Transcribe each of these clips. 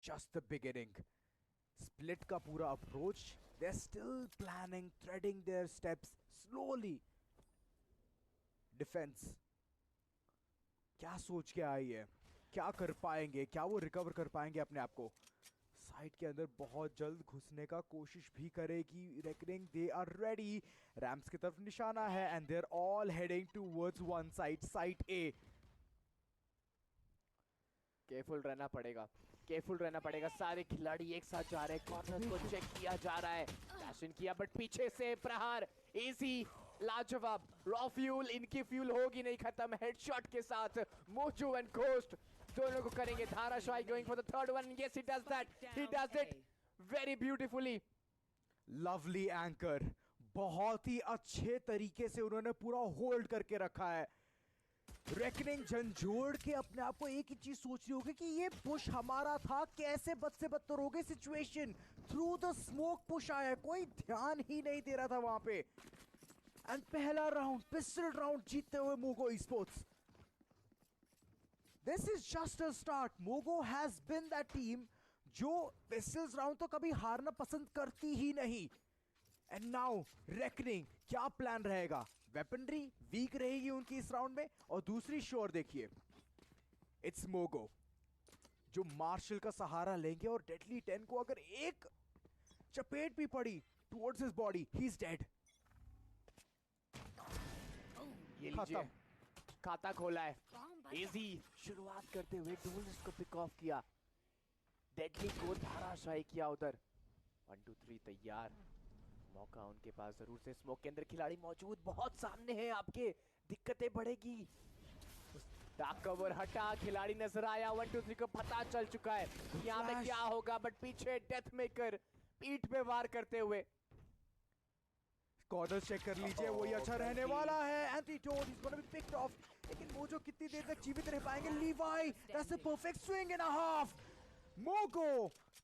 just the beginning. Split का पूरा approach, they're still planning, threading their steps slowly. Defense क्या सोच के आई है, क्या कर पाएंगे, क्या वो रिकवर कर पाएंगे अपने आप को? साइड के अंदर बहुत जल्द घुसने का कोशिश भी करेगी Reckoning. They are ready. Rams की तरफ निशाना है and they are all heading towards one side, side A. Careful रहना पड़ेगा. सारे खिलाड़ी एक साथ जा रहे हैं. कॉर्नर को चेक किया जा रहा है. कैश इन किया बट पीछे से प्रहार. इजी, लाजवाब. रॉ फ्यूल, इनकी फ्यूल होगी नहीं खत्म. हेडशॉट के साथ मोजो एंड घोस्ट दोनों को करेंगे धाराशाही. Going for the third one. Yes, he does that. He does it very beautifully. Lovely anchor. बहुत ही अच्छे तरीके से उन्होंने पूरा होल्ड करके रखा है. रेकनिंग झंझोड़ के अपने आप को एक ही चीज सोच रही होगी कि ये पुश हमारा था, कैसे बद से बदतर हो गई situation. Through the smoke push आया, कोई ध्यान ही नहीं दे रहा था वहां पे. एंड पहला राउंड, पिस्टल राउंड जीतते हुए Mogo esports. This is just a start. Mogo has been that team जो पिस्टल्स राउंड तो कभी हारना पसंद करती ही नहीं. एंड नाउ रेकनिंग, क्या प्लान रहेगा? वेपनरी वीक रहेगी उनकी इस राउंड में. और दूसरी शोर देखिए, इट्स मोगो जो मार्शल का सहारा लेंगे और डेडली 10 को अगर एक चपेट भी पड़ी towards his body, he is dead. खत्म. खाता खोला है. इजी शुरुआत करते हुए डोलिस को पिक ऑफ किया. डेडली को धाराशाही किया उधर. 1 2 3 तैयार. मौका उनके पास जरूर से. स्मोक के अंदर खिलाड़ी मौजूद, बहुत सामने है आपके. दिक्कतें बढ़ेगी. डार्क कवर हटा, खिलाड़ी नजर आया. 1 2 3 को पता चल चुका है यहाँ पे क्या होगा. बट पीछे डेथ मेकर पीठ पे वार करते हुए. कॉर्नर चेक कर लीजिए, वही अच्छा रहने वाला है. Antidote is gonna be picked off. लेकिन मोजो कितनी देर तक जीवित रह पाएंगे? Levi, that's a perfect swing and a half. Mogo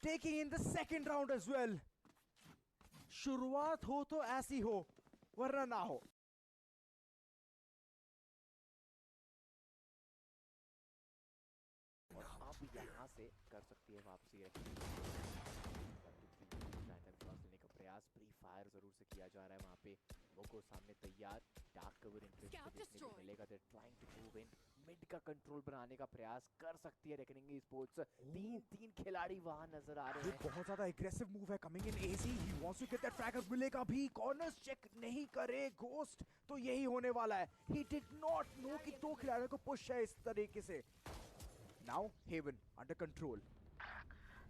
taking in the second round as well. शुरुआत हो तो ऐसी हो, वरना ना हो. और आप यहाँ से कर सकती है वापसी. लेने का प्रयास प्री फायर जरूर से किया जा रहा है वहाँ पे. मोगो सामने तैयार. डार्क कवर इंटरेस्ट देखने को मिलेगा. They trying to move in. Mid का कंट्रोल बनाने का प्रयास कर सकती है रेकनिंग esports. तीन खिलाड़ी वहां नजर आ रहे हैं. बहुत ज्यादा एग्रेसिव मूव है coming in AG. He wants to get that frag. मिलेगा भी. कॉर्नर्स चेक नहीं करे घोस्ट तो यही होने वाला है. ही डिड नॉट नो कि दो खिलाड़ियों को पुश है इस तरीके से. Now Haven under control.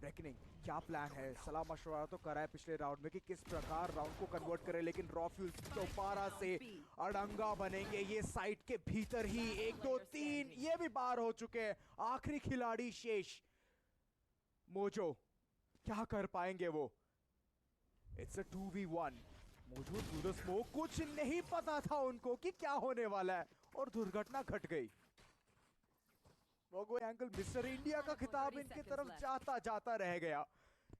Reckoning क्या प्लान है? सलाह मशवरा तो करा है पिछले राउंड में कि किस प्रकार राउंड को कन्वर्ट करे. लेकिन रॉ फ्यूल दोबारा से अड़ंगा बनेंगे ये साइट के भीतर ही. 1 2 3 ये भी बाहर हो चुके हैं. आखिरी खिलाड़ी शेष मोजो, क्या कर पाएंगे वो? It's a 2v1. Mojo through the smoke. कुछ नहीं पता था उनको कि क्या होने वाला है और दुर्घटना घट गई. मोगो एंगल मिस्टर इंडिया का खिताब इनकी तरफ जाता जाता रह गया.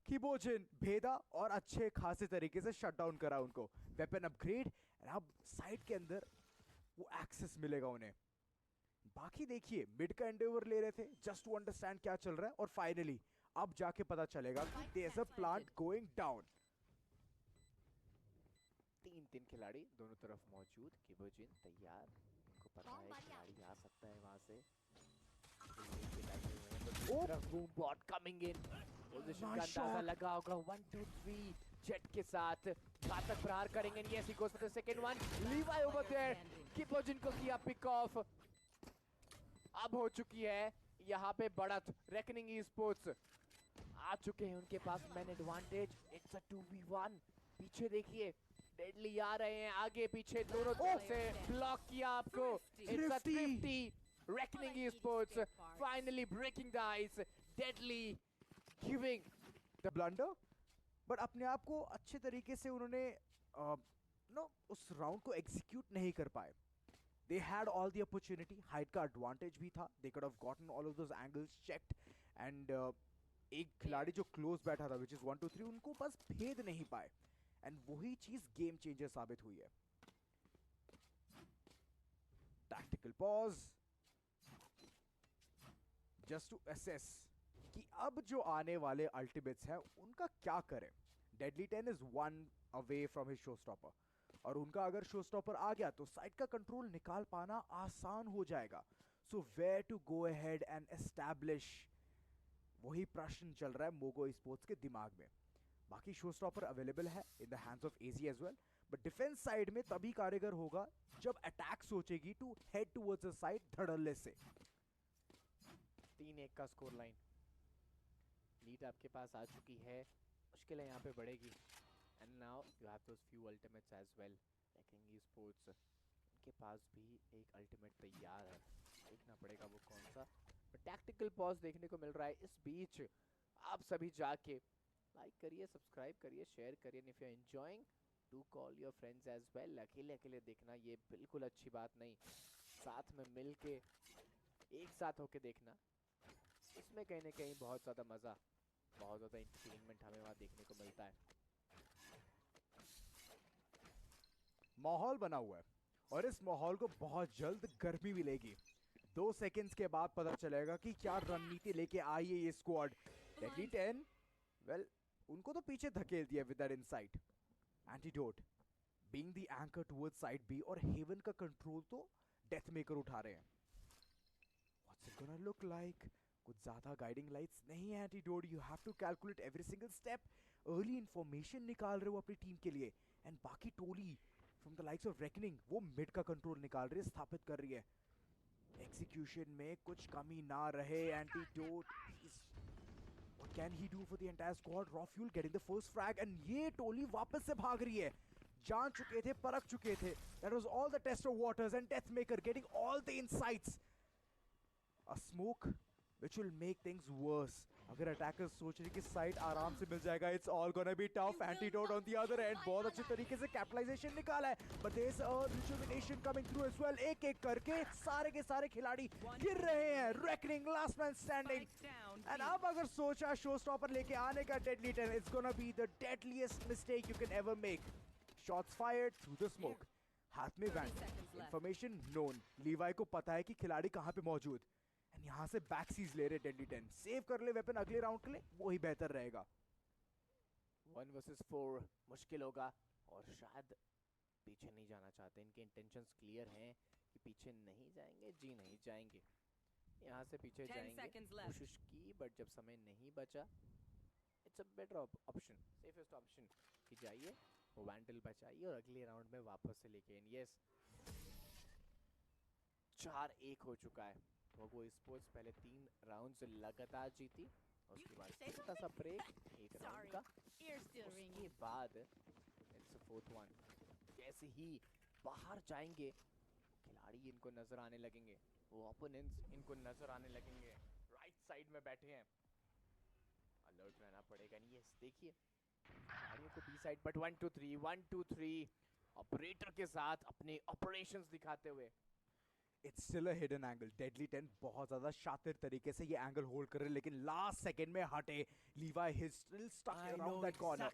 किबोजिन भेदा और अच्छे खासे तरीके से शट डाउन करा उनको. Weapon upgrade. अब साइड के अंदर वो एक्सेस मिलेगा उन्हें. बाकी देखिए मिड का एंडेवर ले रहे थे जस्ट टू अंडरस्टैंड क्या चल रहा है. और फाइनली अब जाके पता चलेगा कि there is a plant going down. तीन खिलाड़ी दोनों तरफ मौजूद. किबोजिन तैयार. उनको पता है खिलाड़ी आ सकता है वहां से. Boom bot coming in. Position का अंदाजा लगा होगा. 1 2 3 जेट के साथ घातक प्रहार करेंगे. Yes, he goes for the second one. Levi over there. किबोजिन को किया पिक ऑफ. अब हो चुकी है यहाँ पे बढ़त. रेकनिंग esports आ चुके हैं उनके पास man advantage. It's a 2v1. पीछे देखिए डेडली आ रहे हैं. आगे पीछे दोनों तरफ से ब्लॉक किया आपको. It's a 50. Reckoning esports finally breaking the ice. Deadly giving the blunder. But अपने आप को अच्छे तरीके से उन्होंने उस राउंड को एग्जीक्यूट नहीं कर पाए. They had all the opportunity. Height का एडवांटेज भी था. They could have gotten all of those angles checked. And एक खिलाड़ी जो क्लोज बैठा था which is 1 2 3 उनको बस भेद नहीं पाए. एंड वही चीज गेम चेंजर साबित हुई है. Tactical pause just to assess कि अब जो आने वाले अल्टीमेट्स हैं उनका क्या करें। Deadly 10 is one away from his show stopper, और उनका अगर शो स्टॉपर आ गया तो साइड का कंट्रोल निकाल पाना आसान हो जाएगा। So where to go ahead and establish, वही प्रश्न चल रहा है मोगो स्पोर्ट्स के दिमाग में। बाकी शो स्टॉपर अवेलेबल है in the hands of AG as well, but defence side में तभी कारगर होगा जब अटैक सोचेगी to head towards the side धड़ल्ले से। 3-1 का स्कोर लाइन, लीड आपके पास आ चुकी है, मुश्किलें यहाँ पे बढ़ेगी। And now you have those few ultimates as well. Taking sports, उनके पास भी एक अल्टीमेट तैयार है, देखना पड़ेगा वो कौन सा। टैक्टिकल पॉज देखने को मिल रहा है। इस बीच आप सभी जाके लाइक करिए, सब्सक्राइब करिए, शेयर करिए। If you are enjoying, do call your friends as well. अकेले अकेले देखना ये बिल्कुल अच्छी बात नहीं, साथ में मिल के एक साथ होके देखना, इसमें कहीं ना कहीं बहुत ज़्यादा मज़ा, बहुत ज़्यादा एंटरटेनमेंट हमें वहाँ देखने को मिलता है। माहौल बना हुआ है और इस माहौल को बहुत जल्द गर्मी मिलेगी। 2 सेकंड्स के बाद पता चलेगा कि क्या रणनीति लेके आई है ये स्क्वाड। डेडली 10 वेल उनको तो पीछे धकेल दिया with that insight. Antidote being the anchor towards side B, और हेवन का कंट्रोल तो डेथ मेकर उठा रहे हैं। What's it gonna look like? कुछ ज्यादा गाइडिंग लाइट्स नहीं है antidote, you have to calculate every single step. Early information निकाल रहे हो अपनी टीम के लिए, एंड बाकी टोली from the likes of Reckoning वो मिड का कंट्रोल निकाल रही है, स्थापित कर रही है। एग्जीक्यूशन में कुछ कमी ना रहे। Antidote, what can he do for the entire squad? Raw Fuel getting the first frag, and ये टोली वापस से भाग रही है। जान चुके थे, परख चुके थे। That was all the test of waters, and Deathmaker getting all the insights. A smoke which will make things worse. अगर अटैकर्स सोच रहे कि साइड आराम से मिल जाएगा, it's all gonna be tough. Antidote on the other end, बहुत अच्छे तरीके से कैपिटलाइजेशन निकाला है, but there's a rejuvenation coming through as well. एक एक करके सारे के सारे खिलाड़ी गिर रहे हैं। Reckoning, last man standing. And अब अगर सोचा शो स्टॉपर लेके आने का Deadly 10, it's gonna be the deadliest mistake you can ever make. Shots fired through the smoke. हाथ में वैंड, इंफॉर्मेशन नोन, लीवाई को पता है कि खिलाड़ी कहाँ पे मौजूद, एंड यहाँ से बैक सीज ले रहे डेडली 10। सेव कर ले वेपन अगले राउंड के लिए, वो ही बेहतर रहेगा। 1 versus 4 मुश्किल होगा, और शायद पीछे नहीं जाना चाहते। इनके इंटेंशंस क्लियर हैं कि पीछे नहीं जाएंगे, जी नहीं जाएंगे। यहाँ से पीछे जाएंगे, कोशिश की, बट जब समय नहीं बचा, it's a better option, safest option कि जाइए, वो वैंडल बचाइए और अगले राउंड में वापस से लेके इन। यस, 4-1 हो चुका है। वो स्पोर्ट्स पहले 3 राउंड्स लगातार जीती, उसके बाद छोटा सा ब्रेक, एक राउंड का, उसके बाद इट्स 4th one। जैसे ही बाहर जाएंगे, खिलाड़ी इनको नजर आने लगेंगे, वो ओपोनेंट्स इनको नजर आने लगेंगे। राइट साइड में बैठे हैं, अलर्ट रहना पड़ेगा। यस, देखिए खिलाड़ियों को बी साइड, बट 1-2-3 ऑपरेटर के साथ अपने ऑपरेशंस दिखाते हुए। It's still a hidden angle. Deadly 10 बहुत ज्यादा शातिर तरीके से ये एंगल होल्ड कर रहे हैं, लेकिन लास्ट सेकंड में हटे। Levi is still stuck around that corner,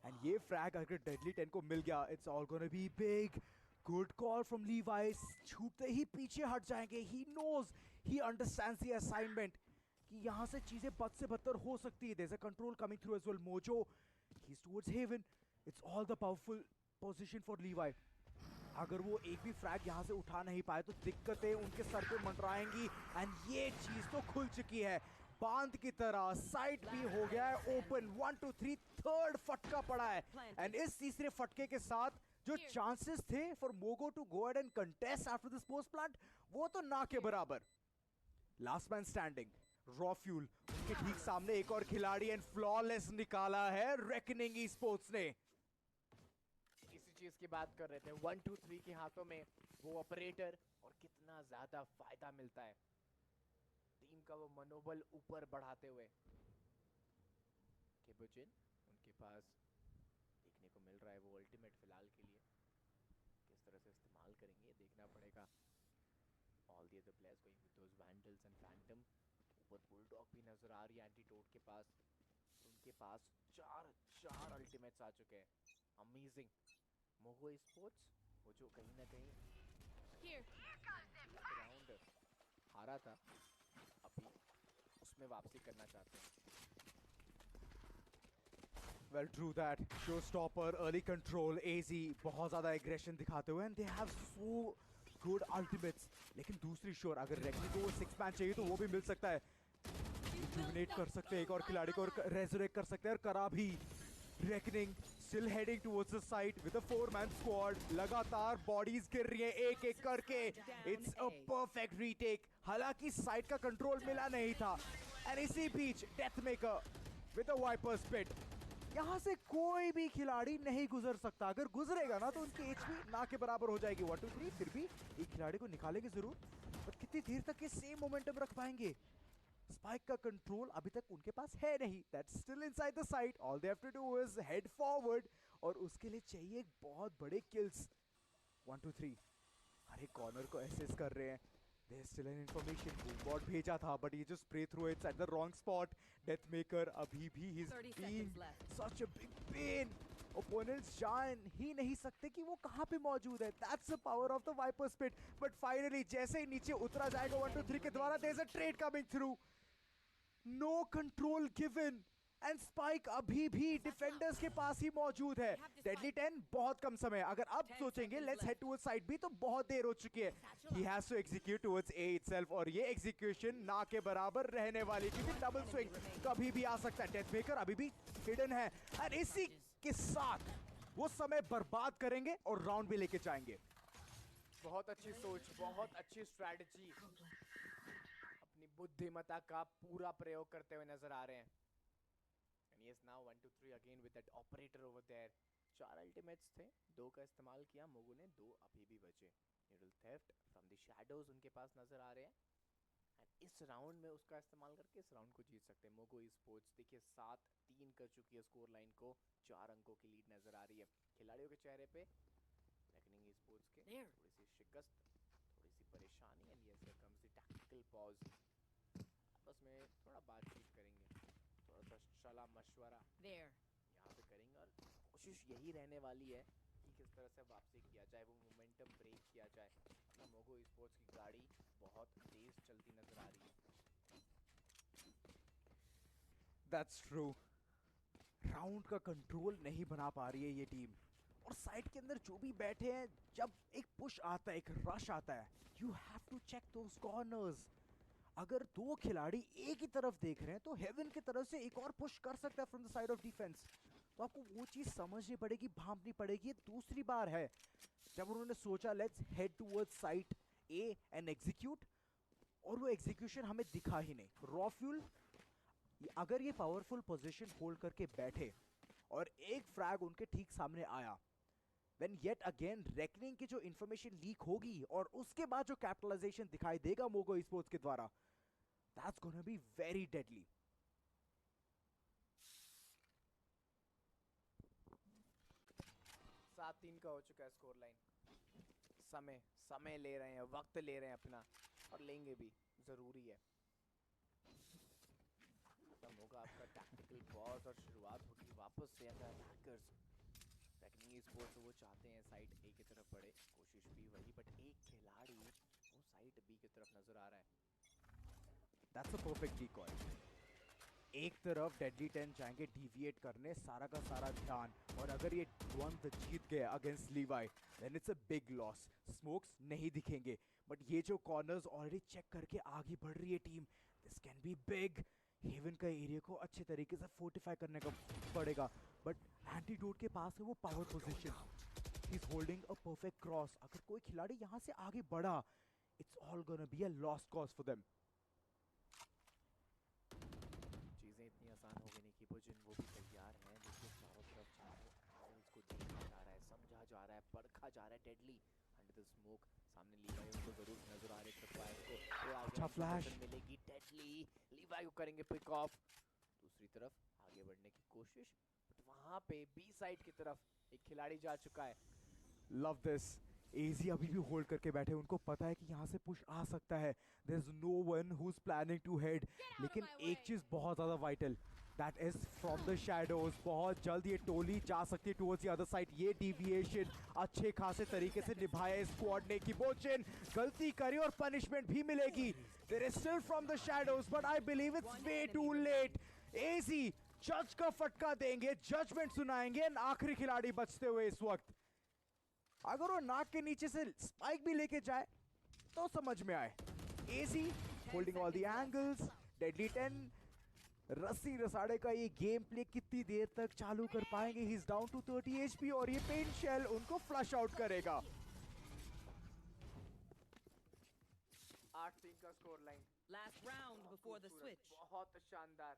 and ये फ्रैग अगर डेडली 10 को मिल गया, it's all gonna be big. Good call from Levi, छूटते ही पीछे हट जाएंगे। He knows, he understands the assignment कि यहाँ से चीजें बद से बदतर हो सकती है। There is a control coming through as well. Mojo, he is towards Haven. It's all the powerful position for Levi. अगर वो एक भी फ्रैग यहाँ से उठा नहीं पाए तो दिक्कतें उनके सर पे मंडराएंगी, एंड ये चीज तो खुल चुकी है बांध की तरह। साइड भी हो गया है ओपन। 1-2-3 थर्ड फटका पड़ा है, एंड इस तीसरे फटके के साथ जो चांसेस थे for Mogo to go ahead and contest after this post plant, वो तो ना के बराबर। Last man standing, raw fuel उनके ठीक सामने, एक और खिलाड़ी, एंड फ्लॉलेस निकाला है रेकनिंग ई-स्पोर्ट्स ने। चीज की बात कर रहे थे, 1-2-3 के हाथों में वो ऑपरेटर, और कितना ज्यादा फायदा मिलता है टीम का वो मनोबल ऊपर बढ़ाते हुए। केबुजिन उनके पास देखने को मिल रहा है वो अल्टीमेट फिलहाल के लिए, किस तरह से इस्तेमाल करेंगे देखना पड़ेगा। All the other players going with those vandals and phantom. ऊपर बुलडॉग भी नजर आ रही है एंटीडोट के पास, उनके पास 4 अल्टीमेट्स आ चुके हैं। अमेजिंग। मोगो स्पोर्ट्स, वो जो कहीं ना कहीं राउंड हारा था, अभी उस उसमें वापसी करना चाहते हैं। Well, true that. Showstopper, early control, AZ बहुत ज़्यादा aggression दिखाते हुए and they have so good ultimates. लेकिन दूसरी shore अगर रेगनी को 6 man चाहिए तो वो भी मिल सकता है. Rejuvenate कर सकते हैं एक और खिलाड़ी को और resurrect कर सकते हैं और करा भी. Reckoning still heading towards the site with a 4-man squad. लगातार bodies गिर रही हैं एक-एक करके. It's a perfect retake. हालांकि site का control मिला नहीं था. And इसी बीच Deathmaker with a Viper's Pit. यहाँ से कोई भी खिलाड़ी नहीं गुजर सकता. अगर गुजरेगा ना तो उनकी एचपी ना के बराबर हो जाएगी. 1 2 3 फिर भी एक खिलाड़ी को निकालेंगे जरूर, पर कितनी देर तक ये सेम मोमेंटम रख पाएंगे? स्पाइक का कंट्रोल अभी तक उनके पास है नहीं. That's still inside the site. All they have to do is head forward और उसके लिए चाहिए बहुत बड़े किल्स. 1 2 3 हर एक कॉर्नर को एसेस कर रहे हैं. There's still an information. Boombot भेजा था, but he just spray through it at the wrong spot. Deathmaker अभी भी he's being such a big pain. Opponents जान ही नहीं सकते कि वो कहाँ पे मौजूद है. That's the power of the Viper's Pit. But finally जैसे ही नीचे उतरा जाएगा 1 2 3 के द्वारा, there's a trade coming through. No control given. And spike अभी भी डिफेंडर्स के पास ही मौजूद है. डेडली 10 बहुत कम समय. अगर अब सोचेंगे लेट्स हेड टुवर्ड्स साइड भी तो बहुत देर हो चुकी है. He has to execute towards A itself और ये एग्जीक्यूशन ना के बराबर रहने वाली क्योंकि डबल स्विंग कभी भी आ सकता है. डेथमेकर अभी भी हिडन है एंड इसी के साथ वो समय बर्बाद करेंगे और राउंड भी लेके जाएंगे. बहुत अच्छी सोच, बहुत अच्छी स्ट्रैटेजी, अपनी बुद्धिमत्ता का पूरा प्रयोग करते हुए नजर आ रहे हैं. And yes, now 1 2 3 again with that operator over there. 4 ultimates थे, 2 का इस्तेमाल किया मोगू ने, 2 अभी भी बचे. Noodle theft from the shadows उनके पास नजर आ रहे हैं एंड इस राउंड में उसका इस्तेमाल करके इस राउंड को जीत सकते हैं. मोगू स्पोर्ट्स देखिए 7-3 कर चुकी है स्कोर लाइन को. 4 अंकों की लीड नजर आ रही है. खिलाड़ियों के चेहरे पे रेकनिंग स्पोर्ट्स के थोड़ी सी शिकस्त, थोड़ी सी परेशानी. And yes here comes the tactical pause. आपस में थोड़ा बातचीत करेंगे, थोड़ा सा सलाह मशवरा यहाँ पे करेंगे और कोशिश यही रहने वाली है कि किस तरह से वापसी किया जाए, वो मोमेंटम ब्रेक किया जाए. ना मोगो स्पोर्ट्स की गाड़ी बहुत तेज चलती नजर आ रही है. That's true. राउंड का कंट्रोल नहीं बना पा रही है ये टीम और साइड के अंदर जो भी बैठे हैं, जब एक पुश आता है, एक रश आता है, you have to check those corners. अगर 2 खिलाड़ी एक ही तरफ देख रहे हैं तो हेवन की तरफ से एक और पुश कर सकता है from the side of defence. तो आपको वो चीज समझनी पड़ेगी, भांपनी पड़ेगी. ये दूसरी बार है जब उन्होंने सोचा let's head towards site A and execute और वो एग्जीक्यूशन हमें दिखा ही नहीं. रॉ फ्यूल अगर ये पावरफुल पोजीशन होल्ड करके बैठे और एक फ्रैग उनके ठीक सामने आया, then yet again रेकनिंग की जो इंफॉर्मेशन लीक होगी और उसके बाद जो कैपिटलाइजेशन दिखाई देगा मोगो स्पोर्ट्स के द्वारा, that's gonna be very deadly. 7-3 का हो चुका है स्कोर लाइन. समय ले रहे हैं, वक्त ले रहे हैं अपना और लेंगे भी, जरूरी है. खत्म होगा आपका टैक्टिकल पॉज और शुरुआत होगी वापस से अटैकर्स. रेकनिंग स्पोर्ट्स वो चाहते हैं साइड ए की तरफ बढ़े, कोशिश भी वही, बट एक खिलाड़ी वो साइड बी की तरफ नजर आ रहा है. That's a perfect decoy. एक तरफ डेडली 10 जाएंगे डिविएट करने सारा का सारा ध्यान, और अगर ये द्वंद्व जीत गए against Levi then it's a big loss. Smokes नहीं दिखेंगे बट ये जो कॉर्नर्स ऑलरेडी चेक करके आगे बढ़ रही है team, this can be big. Haven का एरिया को अच्छे तरीके से फोर्टिफाई करने का पड़ेगा बट एंटीडोट के पास है वो power position. He is holding a perfect cross. अगर कोई खिलाड़ी यहाँ से आगे बढ़ा, it's all gonna be a lost cause for them. चीजें इतनी आसान हो गई नहीं कि पुजिन वो भी तैयार हैं. देखिए चारों तरफ चारों को देखा जा रहा है, समझा जा रहा है, परखा जा रहा है. डेडली अंडर द स्मोक सामने लीवाई उनको जरूर नजर आ रहे हैं. को अच्छा फ्लैश मिलेगी. डेडली लीवाई को करेंगे पिक ऑफ. दूसरी तरफ आगे बढ़ने की कोशिश, बट वहां पे बी साइड की तरफ एक खिलाड़ी जा चुका है. Love this. एजी अभी भी होल्ड करके बैठे, उनको पता है कि यहाँ से पुश आ सकता है. There is no one who is planning to head. लेकिन एक चीज बहुत ज्यादा vital, That is from the shadows. बहुत जल्द ये टोली जा सकती है towards the other side. ये deviation अच्छे खासे तरीके से निभाया इस squad ने. Kibojin गलती करी और punishment भी मिलेगी. There is still from the shadows, but I believe it's way too late. AZ जज का फटका देंगे, जजमेंट सुनाएंगे, और आखिरी खिलाड़ी बचते हुए इस वक्त. अगर वो नाक के नीचे से स्पाइक भी लेके जाए तो समझ में आए. AZ holding all the angles. Deadly 10 रस्सी रसाड़े का ये गेम प्ले कितनी देर तक चालू कर पाएंगे. He is down to 30 HP और ये पेन शेल उनको फ्लश आउट करेगा. 8-3 का score line. Last round before the switch. बहुत शानदार.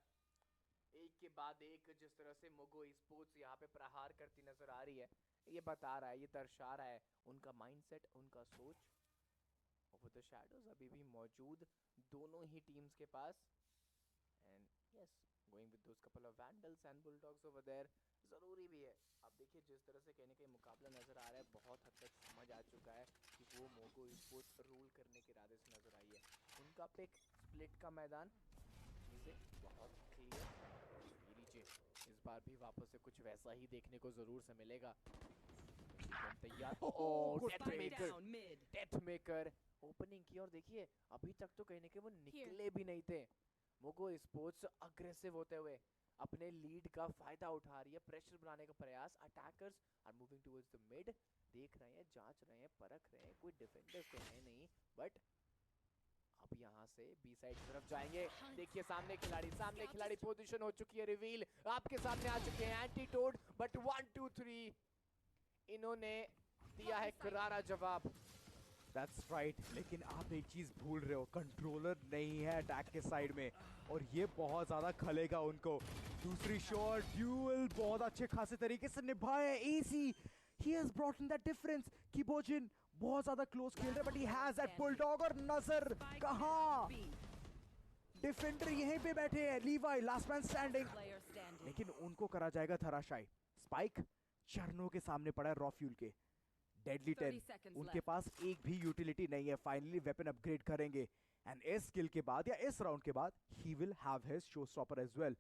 एक के बाद एक जिस तरह से मोगो स्पोर्ट्स यहाँ पे प्रहार करती नजर आ रही है, ये बता रहा है, ये दर्शा रहा है उनका माइंडसेट, उनका सोच. ओवर द शैडोज अभी भी मौजूद दोनों ही टीम्स के पास. And yes, going with those couple of vandals and bulldogs over there ज़रूरी भी है. अब देखिए जिस तरह से कहने का मुकाबला नज़र आ रहा है, बहुत हद तक समझ आ चुका है कि वो मोगो स्पोर्ट्स रूल करने के इरादे से नज़र आई है. उनका पिक स्प्लिट का मैदान, चीज़ें बहुत क्लियर. ये लीजिए, इस बार भी वापस से कुछ वैसा ही देखने को ज़रूर से मिलेगा. तैयार. ओह, डेथ मेकर ओपनिंग की, और देखिए अभी तक तो कहने के वो निकले भी नहीं थे. मोगो स्पोर्ट्स अग्रेसिव होते हुए अपने लीड का फायदा उठा रही है, प्रेशर बनाने का प्रयास. Attackers are moving towards the mid, देख रहे हैं, जांच रहे हैं, परख रहे हैं, कोई डिफेंडर्स तो है नहीं, बट अब यहाँ से बी साइड की तरफ जाएंगे. देखिए सामने खिलाड़ी पोजीशन हो चुकी है, रिवील आपके सामने आ चुके हैं. एंटीटोड, बट 1 2 3 इन्होंने दिया है करारा जवाब. That's right. लेकिन आप एक चीज भूल रहे हो, कंट्रोलर नहीं है अटैक के साइड में, और ये बहुत ज्यादा खलेगा उनको. दूसरी शॉट, ड्यूल बहुत अच्छे खासे तरीके से निभाया. AZ he has brought in that difference. Kibojin बहुत ज्यादा क्लोज खेल रहे हैं, but he has that bulldog. और नजर कहाँ, डिफेंडर यहीं पे बैठे हैं. लीवाई लास्ट मैन स्टैंडिंग, लेकिन उनको करा जाएगा धराशायी. स्पाइक चरणों के सामने पड़ा है रॉ फ्यूल के. डेडली 10 उनके पास एक भी यूटिलिटी नहीं है. फाइनली वेपन अपग्रेड करेंगे, एंड इस किल के बाद या इस राउंड के बाद he will have his show stopper as well.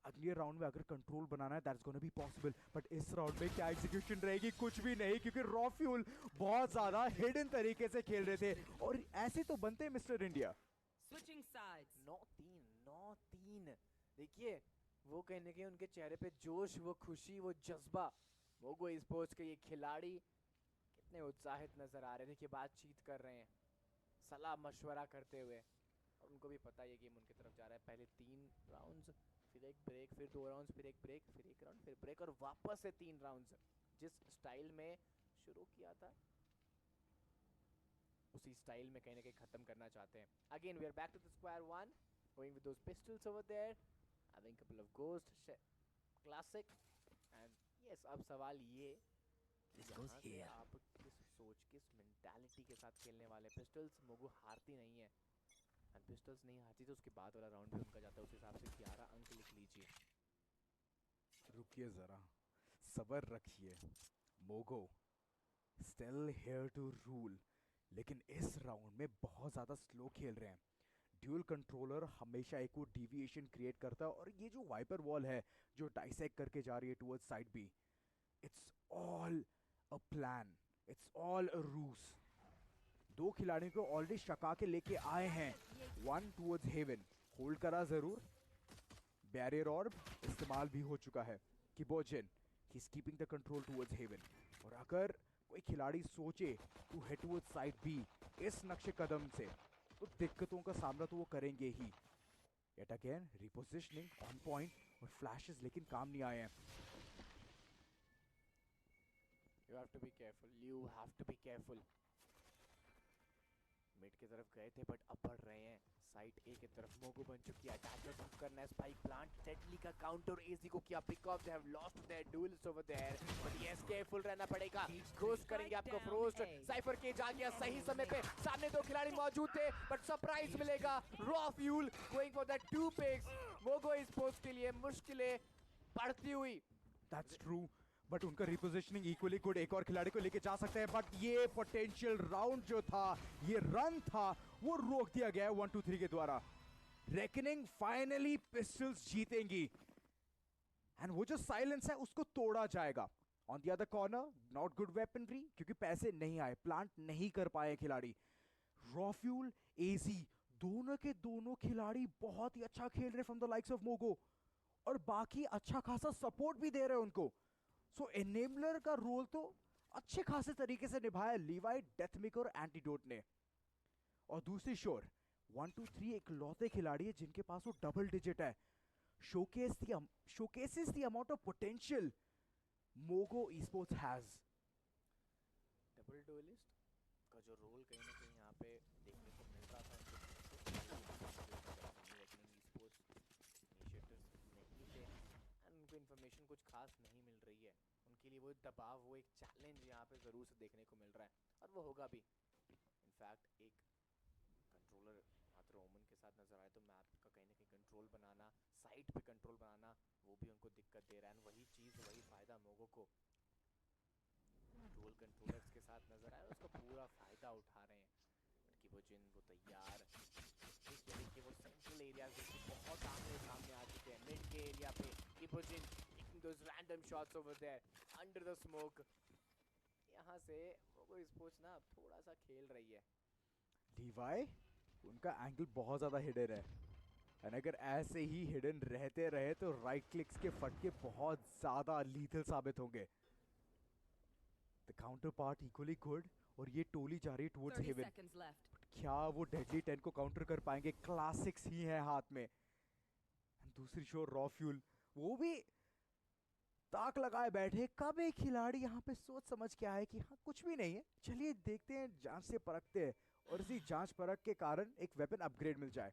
अगले राउंड में अगर कंट्रोल बनाना है, that's gonna be possible, but इस राउंड में क्या एग्जीक्यूशन रहेगी, कुछ भी नहीं, क्योंकि रॉ फ्यूल बहुत ज्यादा हिडन तरीके से खेल रहे थे, और ऐसे तो बनते हैं मिस्टर इंडिया. Switching sides. 9-3. देखिए वो कहने के उनके चेहरे पे जोश, वो खुशी, वो जज्बा. मोगो स्पोर्ट्स के ये खिलाड़ी कितने उत्साहित नजर आ रहे हैं. देखिए बातचीत कर रहे हैं, सलाह मशवरा करते हुए, और उनको भी पता है ये गेम उनकी तरफ जा रहा है. पहले 3 राउंड्स, फिर एक ब्रेक, फिर 2 राउंड्स, फिर एक ब्रेक, फिर एक राउंड, फिर ब्रेक, और वापस से 3 राउंड्स. जिस स्टाइल में शुरू किया था उसी स्टाइल में कहीं ना कहीं खत्म करना चाहते हैं. Again we are back to the square one, going with those pistols over there, having couple of ghost classic. And yes, अब सवाल ये कि आप किस सोच, किस मेंटालिटी के साथ खेलने वाले. पिस्टल्स मोगो हारती नहीं है, एंड पिस्टल्स नहीं हारती तो उसके बाद वाला राउंड भी उनका जाता है. उस हिसाब से 11 अंक लिख लीजिए. रुकिए जरा, सबर रखिए. मोगो स्टिल हियर टू रूल, लेकिन इस राउंड में बहुत ज्यादा स्लो खेल रहे हैं. ड्यूल कंट्रोलर हमेशा एक वो डिविएशन क्रिएट करता है, और ये जो वाइपर वॉल है जो डाइसेक्ट करके जा रही है towards side B, it's all a plan, it's all a ruse. 2 खिलाड़ियों को ऑलरेडी शका के लेके आए हैं. 1 टुवर्ड्स हेवन, होल्ड करा जरूर. बैरियर ऑर्ब इस्तेमाल भी हो चुका है. किबोजिन he is keeping the control towards Haven, और अगर कोई खिलाड़ी सोचे to head towards side B इस नक्शे कदम से, तो दिक्कतों का सामना तो वो करेंगे ही. Yet again, repositioning on point, और फ्लैशेस लेकिन काम नहीं आए हैं. You have to be careful. You have to be careful. Mid की तरफ गए थे बट अब बढ़ रहे हैं. साइड ए की तरफ मोगो बन चुकी है. अटैकर्स मूव करना है. स्पाइक प्लांट, डेडली का काउंटर, एजी को किया pick off. They have lost their duels over there, but yes careful रहना पड़ेगा. घोस्ट करेंगे आपको फ्रोस्ट. साइफर केज आ गया सही समय पे. सामने 2 खिलाड़ी मौजूद थे, बट सरप्राइज मिलेगा. Raw fuel going for that 2 picks. Mogo sports के लिए मुश्किलें बढ़ती हुई. That's true. बट उनका रिपोजिशनिंग इक्वली गुड, एक और खिलाड़ी को लेके जा सकते हैं, बट ये पोटेंशियल राउंड जो था, ये रन था, वो रोक दिया गया है 1 2 3 के द्वारा. रेकनिंग फाइनली पिस्टल्स जीतेंगी. एंड वो जो साइलेंस है उसको तोड़ा जाएगा। On the other corner not good weaponry, क्योंकि पैसे नहीं आए, प्लांट नहीं कर पाए खिलाड़ी। रॉ फ्यूल, एजी, दोनों के दोनों खिलाड़ी बहुत ही अच्छा खेल रहे फ्रॉम द लाइक्स ऑफ मोगो, और बाकी अच्छा खासा सपोर्ट भी दे रहे हैं उनको। सो एनेबलर का रोल तो अच्छे खासे तरीके से निभाया लीवाई, डेथमेकर और एंटीडोट ने। और दूसरी शोर 1 2 3 एक लौते खिलाड़ी है जिनके पास वो डबल डिजिट है। showcases the amount of potential Mogo Esports has. Double duellist का जो रोल कहीं ना कहीं यहाँ पे देखने को मिल रहा था नहीं थे, एंड उनको इन्फॉर्मेशन कुछ खास नहीं मिल रही है। उनके लिए वो दबाव, वो एक चैलेंज यहाँ पे ज़रूर से देखने को मिल रहा है, और वो होगा भी। इनफैक्ट एक कंट्रोलर मात्र ओमन के साथ नजर आए तो मैप का कहीं ना कहीं कंट्रोल बनाना, साइट पे कंट्रोल बनाना, वो भी उनको दिक्कत दे रहा है। वही चीज़, वही फायदा मोगो को डुअल कंट्रोलर्स के साथ नजर आया, उसका पूरा फायदा उठा रहे हैं। किबोजिन वो तैयार, देखिए वो सेंट्रल एरिया बहुत आमने सामने आ चुके हैं। मिड के एरिया पे किबोजिन taking those random shots over there under the smoke. यहाँ से मोगो स्पोर्ट्स ना थोड़ा सा खेल रही है। लीवाई, उनका एंगल बहुत ज्यादा हिडन है, और अगर ऐसे ही हिडन रहते रहे तो राइट क्लिक्स के फटके बहुत ज्यादा लीथल साबित होंगे। The counter part equally good, और ये टोली जा रही है टुवर्ड्स 30 हेवन। seconds left. क्या वो डेडली 10 को काउंटर कर पाएंगे? क्लासिक्स ही है हाथ में। दूसरी शोर रॉ फ्यूल, वो भी ताक लगाए बैठे। कब एक खिलाड़ी यहाँ पे सोच समझ के आए कि हाँ कुछ भी नहीं है, चलिए देखते हैं, जांच से परखते हैं, और इसी जांच परख के कारण एक वेपन अपग्रेड मिल जाए।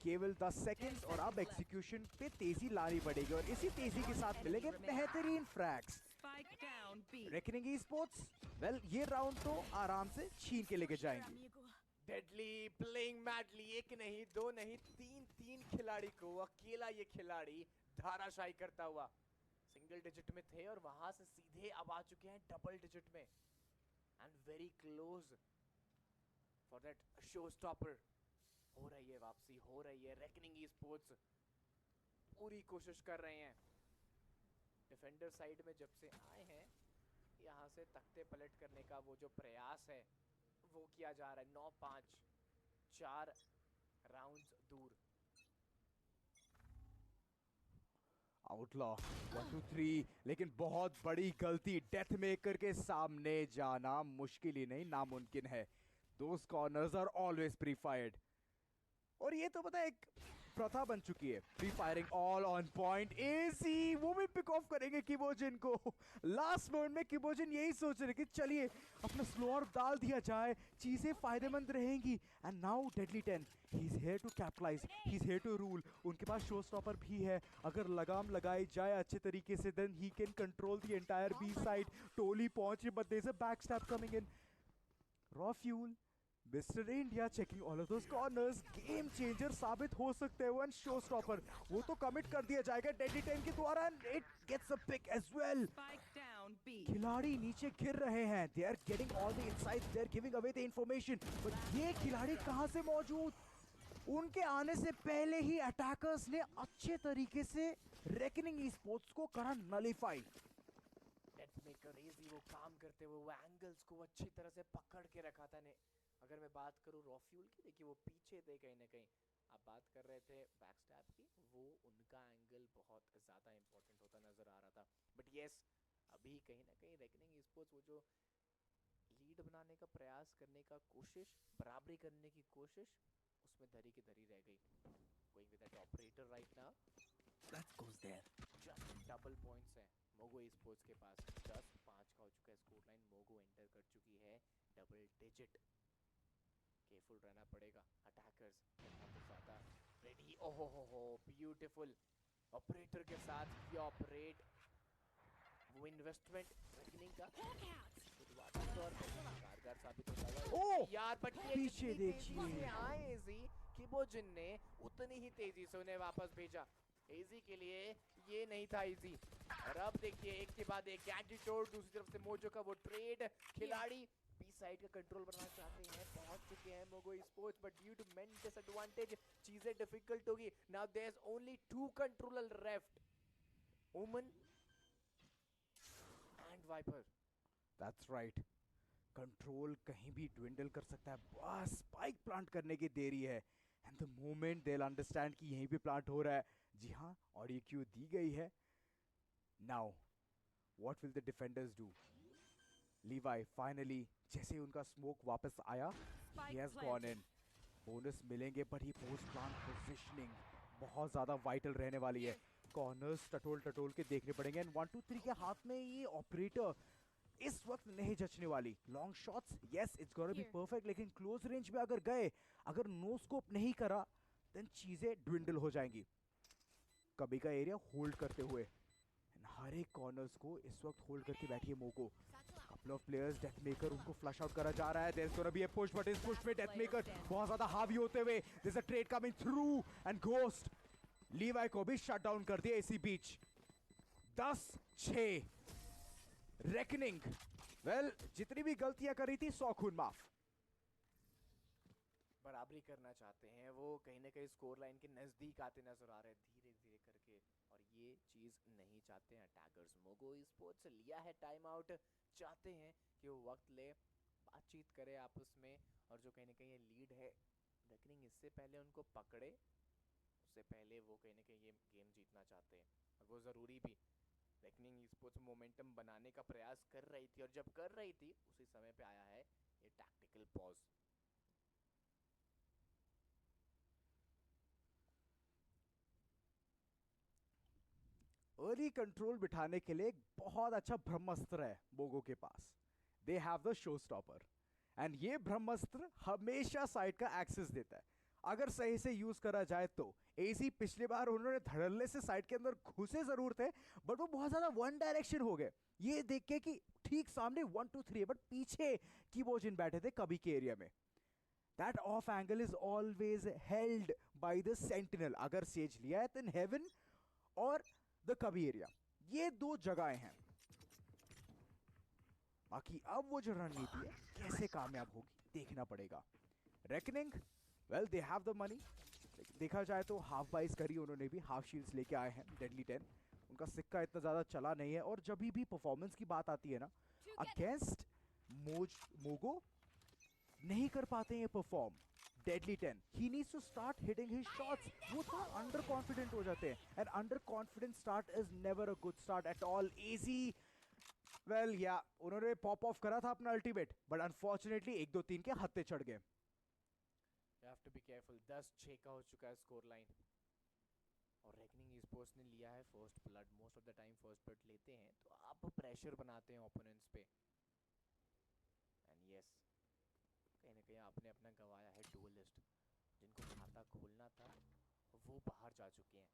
केवल 10 सेकंड्स और अब एग्जीक्यूशन पे तेजी लानी पड़ेगी, और इसी तेजी के साथ मिलेंगे बेहतरीन फ्रैग्स। Spike down B. Reckoning esports, well ये राउंड तो आराम से छीन के लेके जाएंगे। डेडली प्लेइंग मैडली, एक नहीं दो नहीं तीन खिलाड़ी को अकेला ये खिलाड़ी धाराशाही करता हुआ। सिंगल डिजिट में थे और वहां से सीधे अब आ चुके हैं डबल डिजिट में, and very close for that show stopper. हो रही है वापसी, हो रही है। रेकनिंग ई स्पोर्ट्स पूरी कोशिश कर रहे हैं। डिफेंडर साइड में जब से आए हैं, यहाँ से तख्ते पलट करने का वो जो प्रयास है वो किया जा रहा है। 9-5, 4 राउंड्स दूर। आउटलॉ 1 2 3, लेकिन बहुत बड़ी गलती। डेथ मेकर के सामने जाना मुश्किल ही नहीं नामुमकिन है। Those corners are always pre fired, और ये तो पता है एक प्रथा बन चुकी है, pre firing all on point. AC वो भी पिक ऑफ करेंगे किबोजिन को। लास्ट मोमेंट में किबोजिन यही सोच रहे कि चलिए अपना स्लोअर डाल दिया जाए, चीजें फायदेमंद रहेंगी। And now Deadly 10, he is here to capitalize, he is here to rule. उनके पास शो स्टॉपर भी है, अगर लगाम लगाई जाए अच्छे तरीके से then he can control the entire B side. टोली पहुंचे but there is a back stab coming in. Raw fuel, mister India checking all of those corners, game changer साबित हो सकते हैं। वन शो स्टॉपर वो तो कमिट कर दिया जाएगा डेडली 10 के द्वारा, it gets a pick as well. Spike down B. खिलाड़ी नीचे गिर रहे हैं, they are getting all the insights, they are giving away the information, but ये खिलाड़ी कहां से मौजूद? उनके आने से पहले ही अटैकर्स ने अच्छे तरीके से रेकनिंग ई-स्पोर्ट्स को करा नलीफाई। डेथमेकर इजी वो काम करते हुए वो एंगल्स को अच्छी तरह से पकड़ के रखा था ने। अगर मैं बात करूं रॉ फ्यूल की, देखिए वो पीछे थे कहीं ना कहीं। आप बात कर रहे थे बैक स्टैब की, वो उनका एंगल बहुत ज़्यादा इंपॉर्टेंट होता नजर आ रहा था। बट यस, अभी कहीं ना कहीं रेकनिंग ई-स्पोर्ट्स वो जो लीड बनाने का प्रयास करने का कोशिश, बराबरी करने की कोशिश, उसमें धरी की धरी रह गई। Going with that operator right now, that goes there. Just double points है मोगो ई-स्पोर्ट्स के पास। 10-5 का हो चुका है स्कोर लाइन। मोगो एंटर कर चुकी है डबल डिजिट। केयरफुल रहना पड़ेगा अटैकर्स, बहुत ज़्यादा रेडी। ओहो हो ब्यूटीफुल ऑपरेटर के साथ ये ऑपरेट, वो इन्वेस्टमेंट रेकनिंग का शुरुआती तौर पर कारगर साबित होता है। ओह! यार बट ये पीछे जितनी तेजी देखिए। से आए इजी, किबोजिन ने उतनी ही तेजी से उन्हें वापस भेजा। इजी के लिए ये नहीं था इजी। और अब देखिए एक के बाद एक एंटीटोड, दूसरी तरफ से मोजो का वो ट्रेड। खिलाड़ी बी साइड का कंट्रोल बनाना चाहते हैं, पहुंच चुके हैं Mogo sports, but due to man disadvantage चीजें डिफिकल्ट होगी। Now there is only 2 controller left. Omen and Viper. That's right. Control कहीं भी ड्विंडल कर सकता है, बस स्पाइक प्लांट करने की देरी है। And the moment they understand कि यहीं पे प्लांट हो रहा है, जी हाँ, ऑडियो क्यू दी गई है। Now what will the defenders do? लीवाई finally, जैसे ही उनका स्मोक वापस आया, he has gone in. Bonus मिलेंगे, पर ही पोस्ट प्लांट पोजीशनिंग बहुत ज्यादा वाइटल रहने वाली है। कॉर्नर्स टटोल टटोल के देखने पड़ेंगे। एंड 1-2-3 के हाथ में ये ऑपरेटर इस वक्त नहीं जचने वाली। Long shots, yes it's gonna be perfect, लेकिन क्लोज रेंज में अगर गए, अगर नो स्कोप नहीं करा, देन चीजें ड्विंडल हो जाएंगी। कभी का एरिया होल्ड करते हुए, हर एक कॉर्नर्स को इस वक्त होल्ड करके बैठी है Moko. Couple of players, death maker उनको फ्लश आउट करा जा रहा है। There is gonna be a push, but इस पुश में डेथ मेकर बहुत ज्यादा हावी होते हुए, there is a trade coming through and ghost Levi को भी शट डाउन कर दिया इसी बीच। 10-6 रेकनिंग। वेल, जितनी भी गलतियां करी थी 100 खून माफ। बराबरी करना चाहते हैं वो, कहीं ना कहीं स्कोर लाइन के नजदीक आते नजर आ रहे हैं धीरे धीरे करके, और ये चीज नहीं चाहते हैं अटैकर्स। मोगो स्पोर्ट्स लिया है टाइम आउट, चाहते हैं कि वो वक्त ले, बातचीत करे आपस में, और जो कहीं ना कहीं ये लीड है रेकनिंग, इससे पहले उनको पकड़े, उससे पहले वो कहीं ना कहीं ये गेम जीतना चाहते हैं, और वो ज़रूरी भी। रेकनिंग स्पोर्ट्स मोमेंटम बनाने का प्रयास कर रही थी, और जब कर रही थी उसी समय पे आया है ये टैक्टिकल पॉज। अर्ली कंट्रोल बिठाने के लिए एक बहुत अच्छा ब्रह्मास्त्र है मोगो के पास। They have the show stopper, and ये ब्रह्मास्त्र हमेशा साइड का एक्सेस देता है अगर सही से यूज करा जाए तो। एसी पिछली बार उन्होंने धड़ल्ले से साइड के अंदर घुसे जरूर थे, बट वो बहुत ज्यादा वन डायरेक्शन हो गए, ये देख के कि ठीक सामने 1-2-3 बट पीछे कीबोर्जिन बैठे थे कभी के एरिया में। That of angle is always held by the sentinel. अगर सेज लिया है तो हेवन और द कभी एरिया, ये दो जगहें हैं। बाकी अब वो जो रणनीति है कैसे कामयाब होगी देखना पड़ेगा। Reckoning, well they have the money. देखा जाए तो हाफ बाइस करी उन्होंने भी, हाफ शील्ड्स लेके आए हैं डेडली 10। उनका सिक्का इतना ज्यादा चला नहीं है, और जब भी परफॉर्मेंस की बात आती है ना, अगेंस्ट मोगो नहीं कर पाते हैं perform. Deadly 10, he needs to start hitting his shots. वो थोड़ा अंडर कॉन्फिडेंट हो जाते हैं, and under confident start is never a good start at all. AG, well या उन्होंने पॉप ऑफ करा था अपना अल्टीमेट, बट अनफॉर्चुनेटली 1-2-3 के हत्थे चढ़ गए। You have to be careful। 10-6 का हो चुका है स्कोर लाइन, और रेकनिंग स्पोर्ट्स ने लिया है first blood. Most of the time first blood लेते हैं तो आप प्रेशर बनाते हैं ओपोनेंट्स पे, एंड यस कहीं ना कहीं आपने अपना गंवाया है। डुअलिस्ट जिनको खाता खोलना था वो बाहर जा चुके हैं,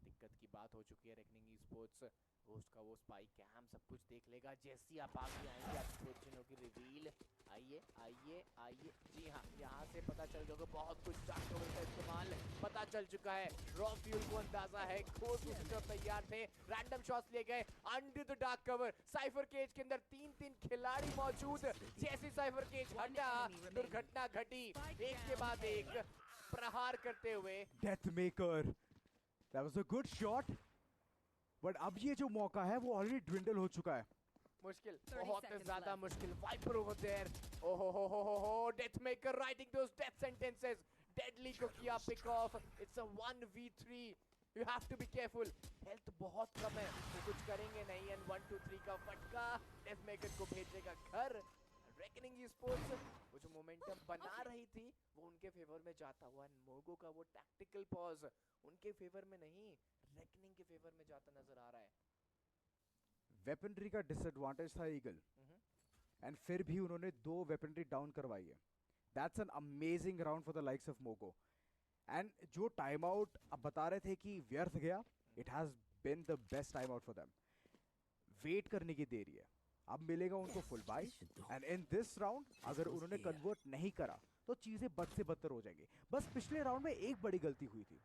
दिक्कत की बात हो चुकी है। रेकनिंग स्पोर्ट्स घोस्ट का वो स्पाइक कैम सब कुछ देख लेगा, जैसे ही आप आगे आएंगे आपकी पोजीशन होगी रिवील। आइए आइए आइए, जी हाँ, यहाँ से पता चल जाएगा बहुत कुछ। डार्क कवर का इस्तेमाल पता चल चुका है, रॉ फ्यूल को अंदाजा है, घोस्ट उसी तरफ तैयार थे। रैंडम शॉट्स लिए गए under the dark cover. Cypher cage के अंदर 3-3 खिलाड़ी मौजूद, जैसे साइफर केज हटा दुर्घटना घटी, एक के बाद एक प्रहार करते हुए। Death maker, that was a good shot, but अब ये जो मौका है वो ऑलरेडी ड्विंडल हो चुका है। मुश्किल, बहुत ज्यादा मुश्किल। वाइपर ओवर देयर, ओहो हो, death maker writing those death sentences. Deadly को किया pick off. It's a 1v3, you have to be careful. Health बहुत कम है तो कुछ करेंगे नहीं, एंड 1-2-3 का फटका डेथ मेकर को भेजेगा घर। रेकनिंग स्पोर्ट्स वो जो मोमेंटम बना रही थी वो उनके फेवर में जाता हुआ, मोगो का वो टैक्टिकल पॉज उनके फेवर में नहीं, रेकनिंग के फेवर में जाता नजर आ रहा है। वेपनरी का डिसएडवांटेज था ईगल, एंड फिर भी उन्होंने 2 वेपनरी डाउन करवाई है। That's an amazing round for the likes of Mogo. And जो टाइम आउट अब बता रहे थे कि व्यर्थ गया, it has been the best time out for them. Wait करने की देरी है, अब मिलेगा उनको full buy, and in this round अगर उन्होंने कन्वर्ट नहीं करा तो चीजें बद से बदतर हो जाएंगी। बस पिछले राउंड में एक बड़ी गलती हुई थी,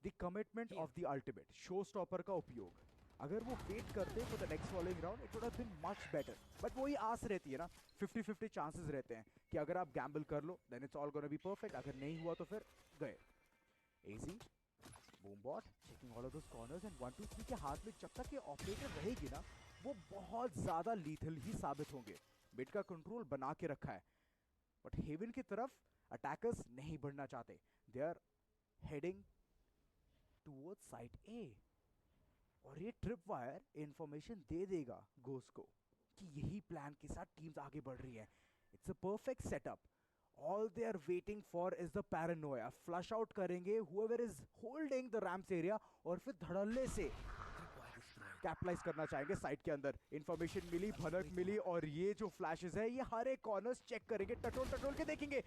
the commitment of the ultimate show stopper का उपयोग। अगर वो वेट करते for the next following round, it would have been much better. But वही आस रहती है ना, 50-50 चांसेस रहते हैं कि अगर आप गैम्बल कर लो then it's all gonna be perfect, अगर नहीं हुआ तो फिर गए। AG Boombot checking all of those corners and 1 2 3 के हाथ में जब तक ये ऑपरेटर रहेगी ना वो बहुत ज्यादा लीथल ही साबित होंगे। मिड का कंट्रोल बना के रखा है बट हेवन की तरफ अटैकर्स नहीं बढ़ना चाहते। They are heading towards side A और ये ट्रिप वायर इंफॉर्मेशन दे देगा घोस्ट को कि यही प्लान के साथ टीम्स आगे बढ़ रही है। It's a perfect setup. All they are waiting for is the paranoia. Flush out करेंगे whoever is holding the ramps area और फिर धड़ल्ले से कैपिटलाइज करना चाहेंगे साइड के अंदर। इंफॉर्मेशन मिली, भनक मिली और ये जो फ्लैशेस है ये हर एक कॉर्नर्स चेक करेंगे, टटोल टटोल के देखेंगे।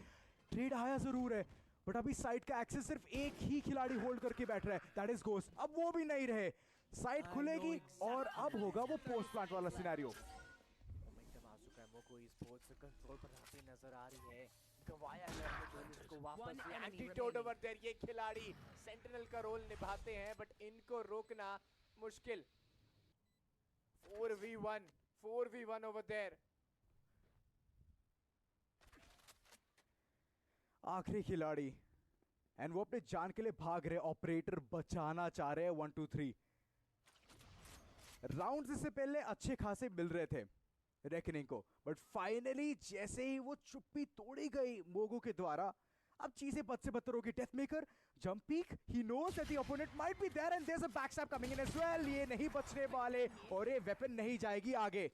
ट्रेड आया जरूर है बट अभी साइड का एक्सेस सिर्फ एक ही खिलाड़ी होल्ड करके बैठ रहा है, दैट इज घोस्ट। अब वो भी नहीं रहे, साइड खुलेगी और अब होगा वो पोस्ट प्लांट वाला सिनेरियो। मोमेंटम आ चुका है, मोको स्पोर्ट्स कंट्रोल पर आती नजर आ रही है। गवाया इसको वापस एंटीटोड ओवर देयर। ये खिलाड़ी सेंटिनल का रोल निभाते हैं बट इनको रोकना मुश्किल। 4v1 over there. आखिरी खिलाड़ी एंड वो अपने जान के लिए भाग रहे, ऑपरेटर बचाना चाह रहे हैं। 1 2 3 राउंड्स इससे पहले अच्छे खासे मिल रहे थे रेकनिंग को बट फाइनली जैसे ही वो चुप्पी तोड़ी गई मोगो के द्वारा अब चीजें बद से बदतर होगी। Death maker jump peek, he knows that the opponent might be there and there is a backstab coming in as well. ये नहीं बचने वाले और ये वेपन नहीं जाएगी आगे।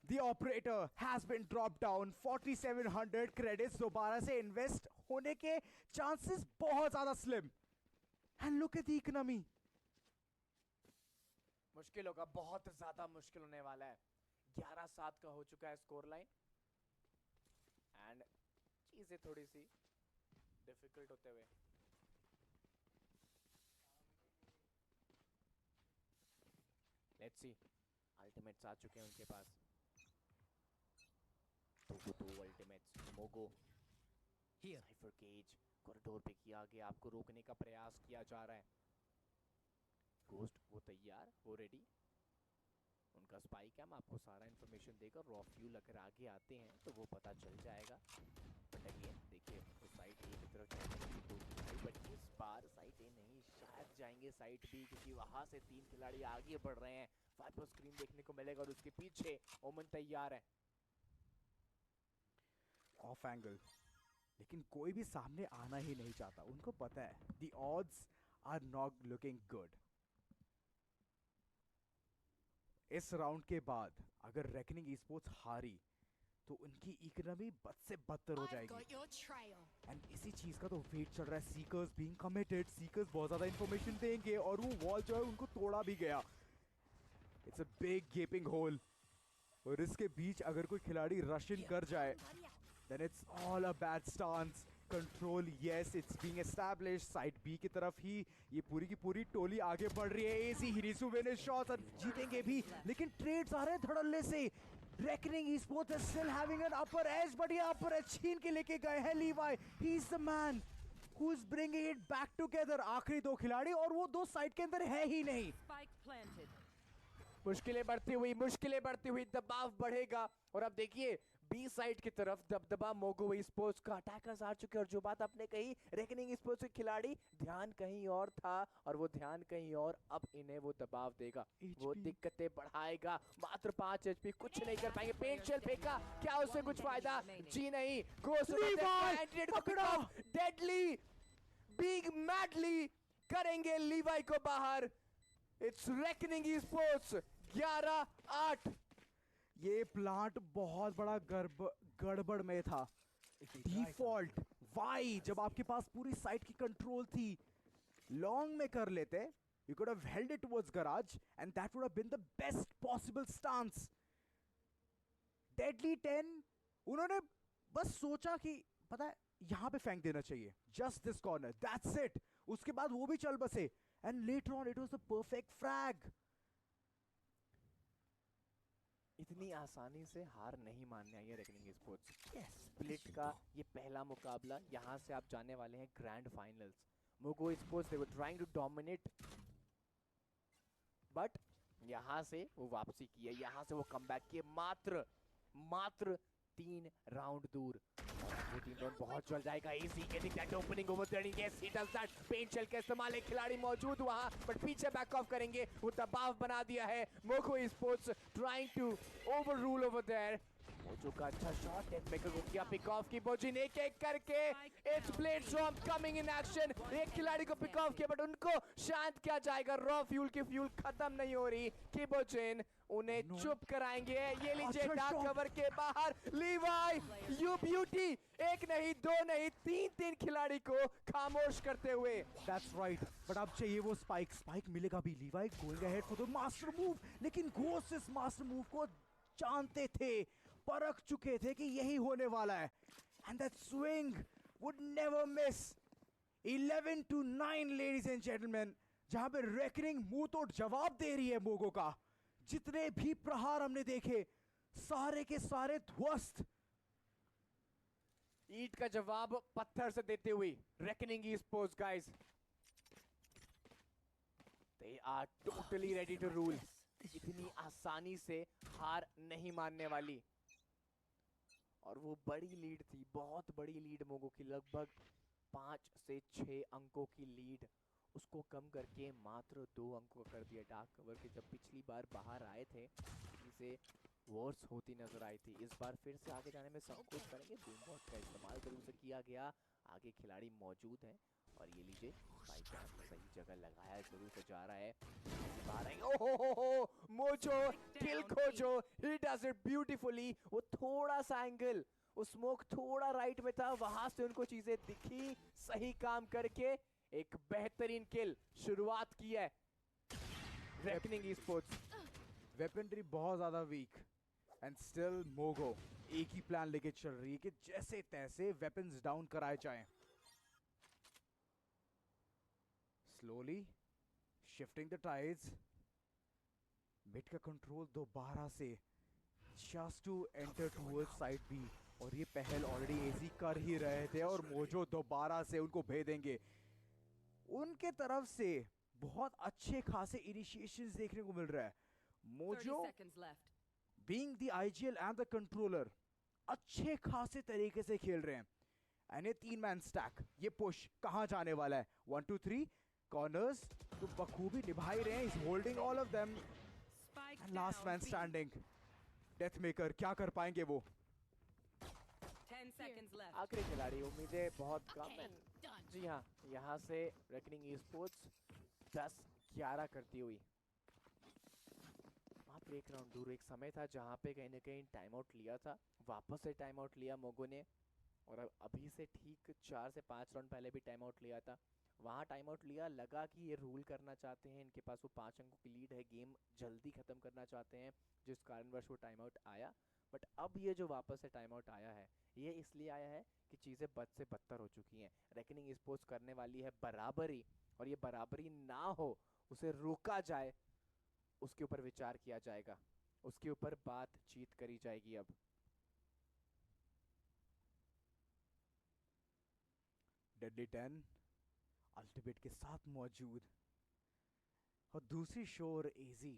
The operator has been dropped down। 4700 credits दोबारा से इन्वेस्ट होने के चांसेस बहुत ज्यादा slim. And look at the economy. मुश्किल होगा, बहुत ज्यादा मुश्किल होने वाला है। 11-7 का हो चुका है स्कोर लाइन एंड चीजें थोड़ी सी डिफिकल्ट होते हुए। लेट्स सी, अल्टीमेट्स आ चुके हैं उनके पास। दो अल्टीमेट्स। मोगो साइफर केज कॉरिडोर पे किया गया, आपको रोकने का प्रयास किया जा रहा है। घोस्ट वो तैयार, वो रेडी। उनका स्पाई कैम आपको सारा इंफॉर्मेशन देगा। रॉ फ्यूल अगर आगे आते हैं तो वो पता चल जाएगा। बट अगेन देखिए वो साइड ए की तरफ जाएंगे तो बट इस बार साइड ए नहीं, शायद जाएंगे साइड बी क्योंकि वहां से 3 खिलाड़ी आगे बढ़ रहे हैं। वाइपर स्क्रीन देखने को मिलेगा और उसके पीछे ओमन तैयार है। ऑफ एंगल लेकिन कोई भी सामने आना ही नहीं चाहता। उनको पता है the odds are not looking good. इस राउंड के बाद अगर रेकनिंग ई-स्पोर्ट्स हारी तो उनकी इकोनॉमी बद से बदतर हो जाएगी एंड इसी चीज का तो वेट चल रहा है। सीकर्स बीइंग कमिटेड, सीकर्स बहुत ज्यादा इंफॉर्मेशन देंगे और वो वॉल जो है उनको तोड़ा भी गया। It's a big gaping hole और इसके बीच अगर कोई खिलाड़ी रश इन कर जाए then it's all a bad stance। Control, yes, it's being established। Side B की तरफ ही ये पूरी की पूरी टोली आगे बढ़ रही है। AC हिरिसु विन शॉट्स और जीतेंगे भी लेकिन ट्रेड्स आ रहे हैं धड़ल्ले से। Reckoning Esports is still having an upper edge but ये upper edge छीन के लेके गए हैं Levi। He's the man who's bringing it back together। आखिरी 2 खिलाड़ी और वो 2 साइड के अंदर है ही नहीं। मुश्किलें बढ़ती हुई दबाव बढ़ेगा और अब देखिए बी साइड की तरफ दबदबा मोगो स्पोर्ट्स का। अटैकर्स आ चुके हैं और जो बात आपने कही रेकनिंग स्पोर्ट्स के खिलाड़ी ध्यान कहीं और था और वो ध्यान कहीं और, अब इन्हें वो दबाव देगा, वो दिक्कतें बढ़ाएगा। मात्र 5 HP कुछ नहीं कर पाएंगे। पेंट शेल फेंका, क्या उससे कुछ फायदा? जी नहीं। डेडली बिग मैडली करेंगे लीवाई को बाहर। It's reckoning sports 11-8। ये प्लांट बहुत बड़ा गड़बड़ में था। डिफॉल्ट वाई जब आपके पास पूरी साइट की कंट्रोल थी, लॉन्ग में कर लेते, you could have held it towards garage and that would have been the best possible stance। Deadly 10 उन्होंने बस सोचा कि पता है यहां पे फेंक देना चाहिए, just this corner, that's it। उसके बाद वो भी चल बसे and later on it was the perfect frag। इतनी आसानी से हार नहीं मानने आई है रेकनिंग स्पोर्ट्स। स्प्लिट का ये पहला मुकाबला, यहाँ से आप जाने वाले हैं grand finals. Mogo sports they were trying to dominate but यहाँ से वो वापसी की है, यहाँ से वो कमबैक किए। मात्र 3 राउंड दूर। वो 3 राउंड बहुत जल्द जाएगा। AC getting that opening over there, yes he does that. Paint shell का इस्तेमाल, एक खिलाड़ी मौजूद वहां बट पीछे बैक ऑफ करेंगे। वो दबाव बना दिया है। मोको sports trying to overrule over there. Mojo का अच्छा शॉट, डेथ मेकर को किया पिक ऑफ की बोजिन एक एक करके। It's blade storm coming in action. एक खिलाड़ी को पिक ऑफ किया बट उनको शांत किया जाएगा। रॉ फ्यूल की फ्यूल खत्म नहीं हो रही। किबोजिन उन्हें चुप कराएंगे। ये लीजिए डार्क कवर के बाहर लीवाई यू ब्यूटी, एक नहीं दो नहीं तीन खिलाड़ी को खामोश करते हुए। That's right. बट अब चाहिए वो स्पाइक मिलेगा भी। लीवाई going ahead for the master move, लेकिन घोस्ट इस मास्टर मूव को जानते थे, परख चुके थे कि यही होने वाला है। And that swing would never miss. 11-9 ladies and gentlemen, जहां पे रेकनिंग मुंह तोड़ जवाब दे रही है मोगो का। जितने भी प्रहार हमने देखे सारे के सारे ध्वस्त। ईट का जवाब पत्थर से देते हुए reckoning sports guys, they are totally ready to rule. इतनी आसानी से हार नहीं मानने वाली। और वो बड़ी लीड थी, बहुत बड़ी लीड मोगो की, लगभग 5 से 6 अंकों की लीड, उसको कम करके मात्र 2 अंकों कर दिया। डार्क कवर के जब पिछली बार बाहर आए थे इसे वर्स होती नजर आई थी। इस बार फिर से आगे जाने में संकोच करेंगे। बूमबॉट का इस्तेमाल जरूर से किया गया। आगे खिलाड़ी मौजूद हैं और ये लीजिए बाई चांस सही जगह लगाया, जरूर से जा रहा है। ओहो मोजो किल खोजो, ही डज इट ब्यूटीफुली। वो थोड़ा सा एंगल, वो स्मोक थोड़ा राइट में था, वहां से उनको चीजें दिखी, सही काम करके एक बेहतरीन किल शुरुआत की है रेकनिंग स्पोर्ट्स। वेपनरी बहुत ज्यादा वीक एंड स्टिल मोगो एक ही प्लान लेके चल रही है कि जैसे तैसे वेपन्स डाउन कराए जाएं। Slowly shifting the tides, mid का कंट्रोल दोबारा से just to enter towards side B. और ये पहल ऑलरेडी एजी कर ही रहे थे और मोजो दोबारा से उनको भेदेंगे। उनके तरफ से बहुत अच्छे खासे इनिशिएशंस देखने को मिल रहा है। Mojo being the IGL and the controller अच्छे खासे तरीके से खेल रहे हैं। एंड ये 3 मैन स्टैक, ये पुश कहां जाने वाला है? 1 2 3 कॉर्नर्स तो बखूबी निभा ही रहे हैं। Is holding all of them. And last man standing, death maker क्या कर पाएंगे वो? 10 seconds left. आखिरी खिलाड़ी, उम्मीदें बहुत कम है। जी हाँ, यहाँ से रेकनिंग स्पोर्ट्स 10-11 करती हुई मात्र 1 राउंड दूर। एक समय था जहाँ पे कहीं ना कहीं टाइम आउट लिया था, वापस से टाइम आउट लिया मोगो ने, और अब अभी से ठीक 4 से 5 राउंड पहले भी टाइम आउट लिया था। वहाँ टाइम आउट लिया, लगा कि ये रूल करना चाहते हैं, इनके पास वो 5 अंकों की लीड है, गेम जल्दी खत्म करना चाहते हैं, जिस कारणवश वो टाइम आउट आया। बट अब ये जो वापस से टाइम आउट आया है, ये इसलिए आया है कि चीज़ें बद से बदतर हो चुकी हैं। रेकनिंग स्पोर्ट्स करने वाली है बराबरी, और ये बराबरी ना हो, उसे रोका जाए, उसके ऊपर विचार किया जाएगा, उसके ऊपर बातचीत करी जाएगी। अब डेडली 10 अल्टीमेट के साथ मौजूद और दूसरी शोर एजी।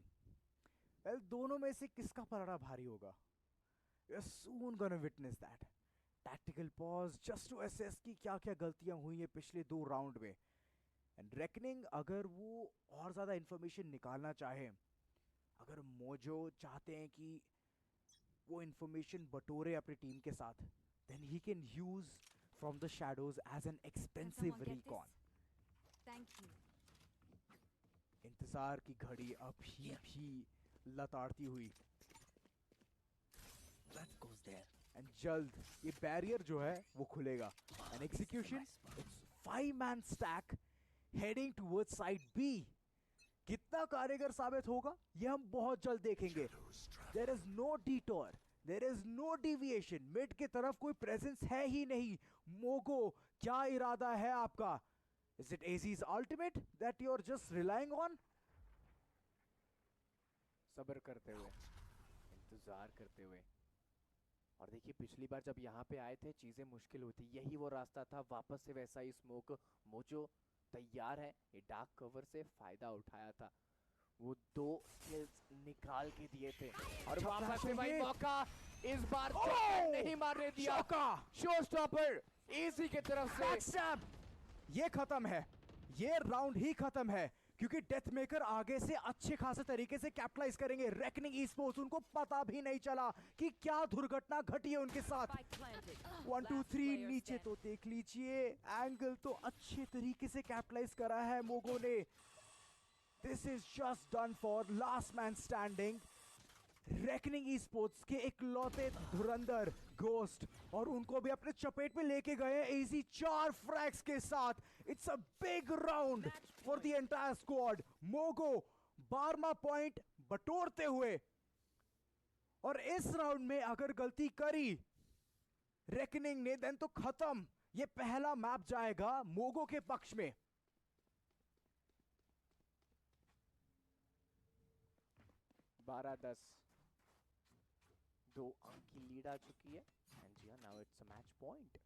वेल, दोनों में से किसका पलड़ा भारी होगा? We are soon gonna witness that. Tactical pause just to assess कि क्या क्या गलतियां हुई हैं पिछले 2 राउंड में। एंड रेकनिंग अगर वो और ज़्यादा इंफॉर्मेशन निकालना चाहे, अगर मोजो चाहते हैं कि वो इंफॉर्मेशन बटोरे अपनी टीम के साथ, then he can use from the shadows as an expensive recon. Thank you. इंतजार की घड़ी अभी भी लताड़ती हुई। That goes there. एंड जल्द ये बैरियर जो है वो खुलेगा। And execution, it's 5 man stack heading towards side B. कितना कारगर साबित होगा ये हम बहुत जल्द देखेंगे। There is no detour, there is no deviation. Mid की तरफ कोई प्रेजेंस है ही नहीं। मोगो, क्या इरादा है आपका? Is it AG's ultimate that you are just relying on? सब्र करते हुए, इंतजार करते हुए। और देखिए पिछली बार जब यहाँ पे आए थे चीज़ें मुश्किल होती, यही वो रास्ता था, वापस से वैसा ही स्मोक। मोजो तैयार है, ये डार्क कवर से फायदा उठाया था, वो 2 किल्स निकाल के दिए थे। और वापस से भाई मौका, इस बार Oh! नहीं मारने दिया। चौका! शो स्टॉपर एसी की तरफ से। बैकस्टैब! ये खत्म है, ये राउंड ही खत्म है, क्योंकि डेथ मेकर आगे से अच्छे खासे तरीके से कैपिटलाइज करेंगे। रेकनिंग ई-स्पोर्ट्स, उनको पता भी नहीं चला कि क्या दुर्घटना घटी है उनके साथ। Spike planted. 1 2 Last 3 player नीचे standing. तो देख लीजिए, एंगल तो अच्छे तरीके से कैपिटलाइज करा है मोगो ने। This is just done for last man standing. Reckoning esports के इकलौते धुरंधर घोस्ट, और उनको भी अपने चपेट में लेके गए इजी 4 फ्रैग्स के साथ। It's a big round for the entire squad. Mogo 12वां पॉइंट बटोरते हुए, और इस राउंड में अगर गलती करी रेकनिंग ने देन तो खत्म। ये पहला मैप जाएगा मोगो के पक्ष में। 12-10 2 अंक की लीड आ चुकी है। एंड जी now it's a match point.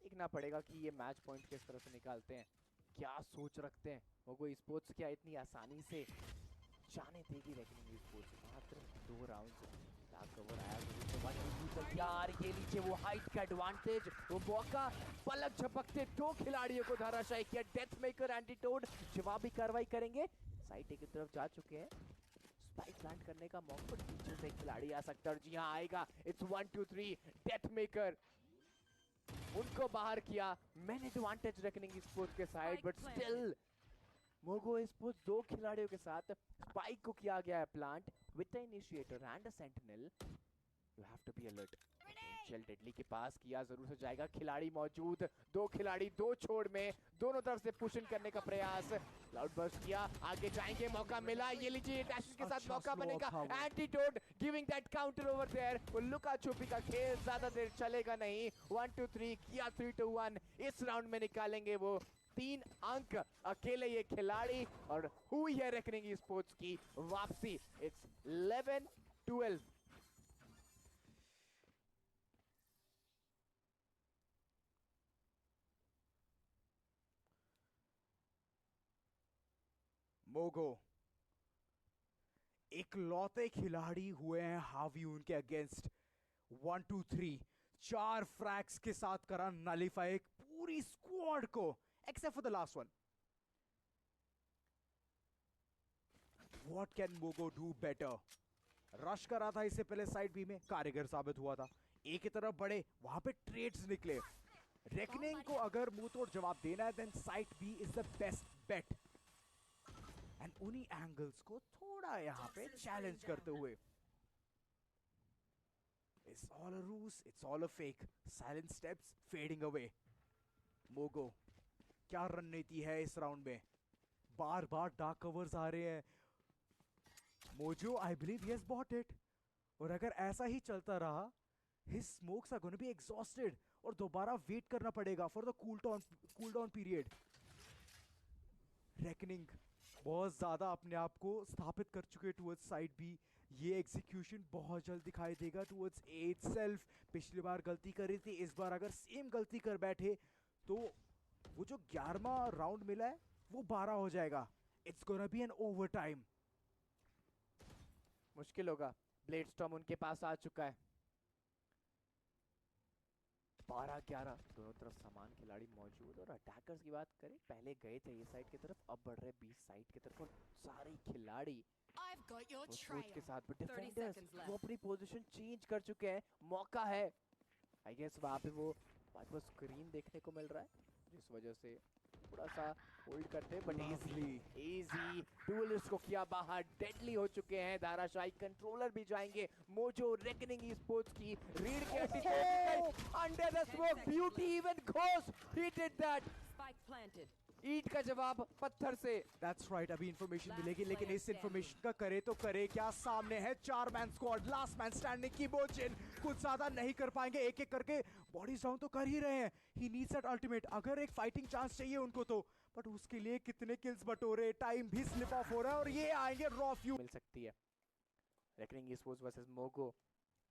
देखना पड़ेगा कि ये मैच पॉइंट किस तरह से निकालते हैं, क्या सोच रखते हैं। मोगो स्पोर्ट्स क्या इतनी आसानी से जाने देगी रेकनिंग स्पोर्ट्स? मात्र 2 राउंड्स डार्क कवर आया तो यार ये लीजिए वो हाइट का एडवांटेज, वो मौका, पलक झपकते 2 खिलाड़ियों को धराशायी किया। डेथ मेकर एंटीटोड जवाबी कार्रवाई करेंगे, साइड की तरफ जा चुके हैं। स्पाइक प्लांट करने का मौका, पर पीछे से खिलाड़ी आ सकता है, और जी हाँ आएगा। इट्स 1 2 3 डेथ मेकर उनको बाहर किया। मैन एडवांटेज रेकनिंग स्पोर्ट्स के side, but still Mogo sports 2 खिलाड़ियों के साथ। स्पाइक को किया गया है plant with the initiator and a sentinel. You have to be alert. Potential deadly के पास किया जरूर से जाएगा, खिलाड़ी मौजूद, 2 खिलाड़ी 2 छोड़ में, दोनों तरफ से पुश इन करने का प्रयास। क्लाउड बर्स्ट किया, आगे जाएंगे, मौका मिला, ये लीजिए डैश के साथ अच्छा मौका slow बनेगा। था वो। Antidote giving that counter over there. वो लुका छुपी का खेल ज्यादा देर चलेगा नहीं। 1 2 3 किया, 3 2 1 इस राउंड में निकालेंगे वो 3 अंक अकेले ये खिलाड़ी, और हुई है रेकनिंग स्पोर्ट्स की वापसी। इट्स 11-12। मोगो इकलौते खिलाड़ी हुए हैं हावी उनके अगेंस्ट। 1 2 3 4 फ्रैक्स के साथ करा नलीफाई एक पूरी स्क्वाड को, except for the last one. What can Mogo do better? Rush करा था इससे पहले साइड बी में, कारीगर साबित हुआ था। ए की तरफ बढ़े, वहां पे ट्रेड्स निकले। रेकनिंग को अगर मुंह तोड़ जवाब देना है then side B is the best bet. And उन्हीं एंगल्स को थोड़ा यहाँ पे चैलेंज करते हुए, it's all a ruse, it's all a fake, silent steps fading away. Mogo क्या रणनीति है इस राउंड में? बार बार डार्क कवर्स आ रहे हैं। Mojo I believe he has bought it, और अगर ऐसा ही चलता रहा his smokes are gonna be exhausted, और दोबारा वेट करना पड़ेगा for the cool down period. Reckoning बहुत ज्यादा अपने आप को स्थापित कर चुके टुवर्ड्स साइड बी। ये एग्जीक्यूशन बहुत जल्द दिखाई देगा टुवर्ड्स ए इटसेल्फ। पिछली बार गलती करी थी, इस बार अगर सेम गलती कर बैठे तो वो जो 11वां राउंड मिला है वो 12 हो जाएगा। It's gonna be an overtime. मुश्किल होगा। ब्लेड स्टॉर्म उनके पास आ चुका है। 12-11 दोनों तरफ समान खिलाड़ी मौजूद, और अटैकर्स की बात करें, पहले गए थे ये साइड की तरफ, अब बढ़ रहे 20 साइड की तरफ, और सारे खिलाड़ी I've got your वो सोच के trail. साथ। बट 30 डिफेंडर्स seconds वो left. अपनी पोजीशन चेंज कर चुके हैं, मौका है। आई गेस वहां पे वो स्क्रीन देखने को मिल रहा है, जिस वजह से थोड़ा सा होल्ड करते, बट इजी डुएलिस्ट को किया बाहर। डेडली हो चुके हैं, धाराशाही कंट्रोलर भी जाएंगे। मोजो रेकनिंग स्पोर्ट्स की रीड के under the smoke, beauty even ghost, he did that. Spike planted. ईट का जवाब पत्थर से। That's right, अभी इंफॉर्मेशन Last मिलेगी, लेकिन player इस इंफॉर्मेशन का करे तो करे क्या? सामने है 4 man squad, last man standing की बोचिन। कुछ ज्यादा नहीं कर पाएंगे, एक एक करके बॉडीज डाउन तो कर ही रहे हैं। ही नीड्स दैट अल्टीमेट, अगर एक फाइटिंग चांस चाहिए उनको तो, बट उसके लिए कितने किल्स बटोरे, टाइम भी स्लिप ऑफ हो रहा है, और ये आएंगे रॉ फ्यू। मिल सकती है। रेकनिंग स्पोर्ट्स वर्सेस मोगो,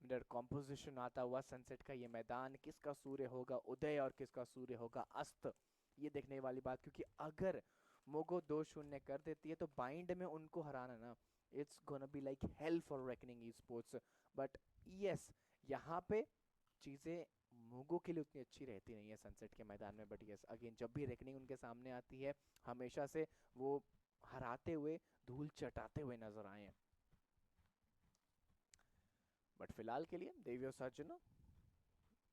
मिडर कॉम्पोजिशन आता हुआ सनसेट का ये मैदान, किसका सूर्य होगा उदय और किसका सूर्य होगा अस्त, ये देखने वाली बात। क्योंकि अगर मोगो 2-0 कर देती है तो बाइंड में उनको हराना ना, it's gonna be like hell for reckoning sports. But yes, यहाँ पे चीज़ें मोगो के लिए उतनी अच्छी रहती नहीं है सनसेट के मैदान में, बट यस अगेन जब भी रेकनिंग उनके सामने आती है हमेशा से वो हराते हुए धूल चटाते हुए नजर आए हैं। बट फिलहाल के लिए देवियो सर्जनो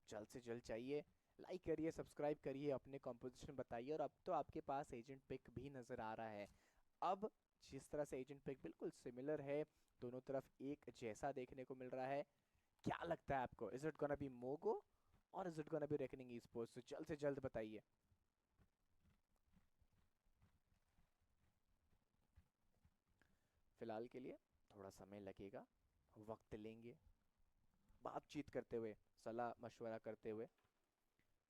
जल्द से जल्द चाहिए, लाइक करिए, सब्सक्राइब करिए, अपने कॉम्पोजिशन बताइए। और अब तो आपके पास एजेंट पिक भी नजर आ रहा है। अब जिस तरह से एजेंट पिक बिल्कुल सिमिलर है, दोनों तरफ एक जैसा देखने को मिल रहा है, क्या लगता है आपको? इज इट गोना बी मोगो और is it gonna be reckoning esports? तो जल्द से जल्द बताइए। फिलहाल के लिए थोड़ा समय लगेगा, वक्त लेंगे, बातचीत करते हुए, सलाह मशवरा करते हुए।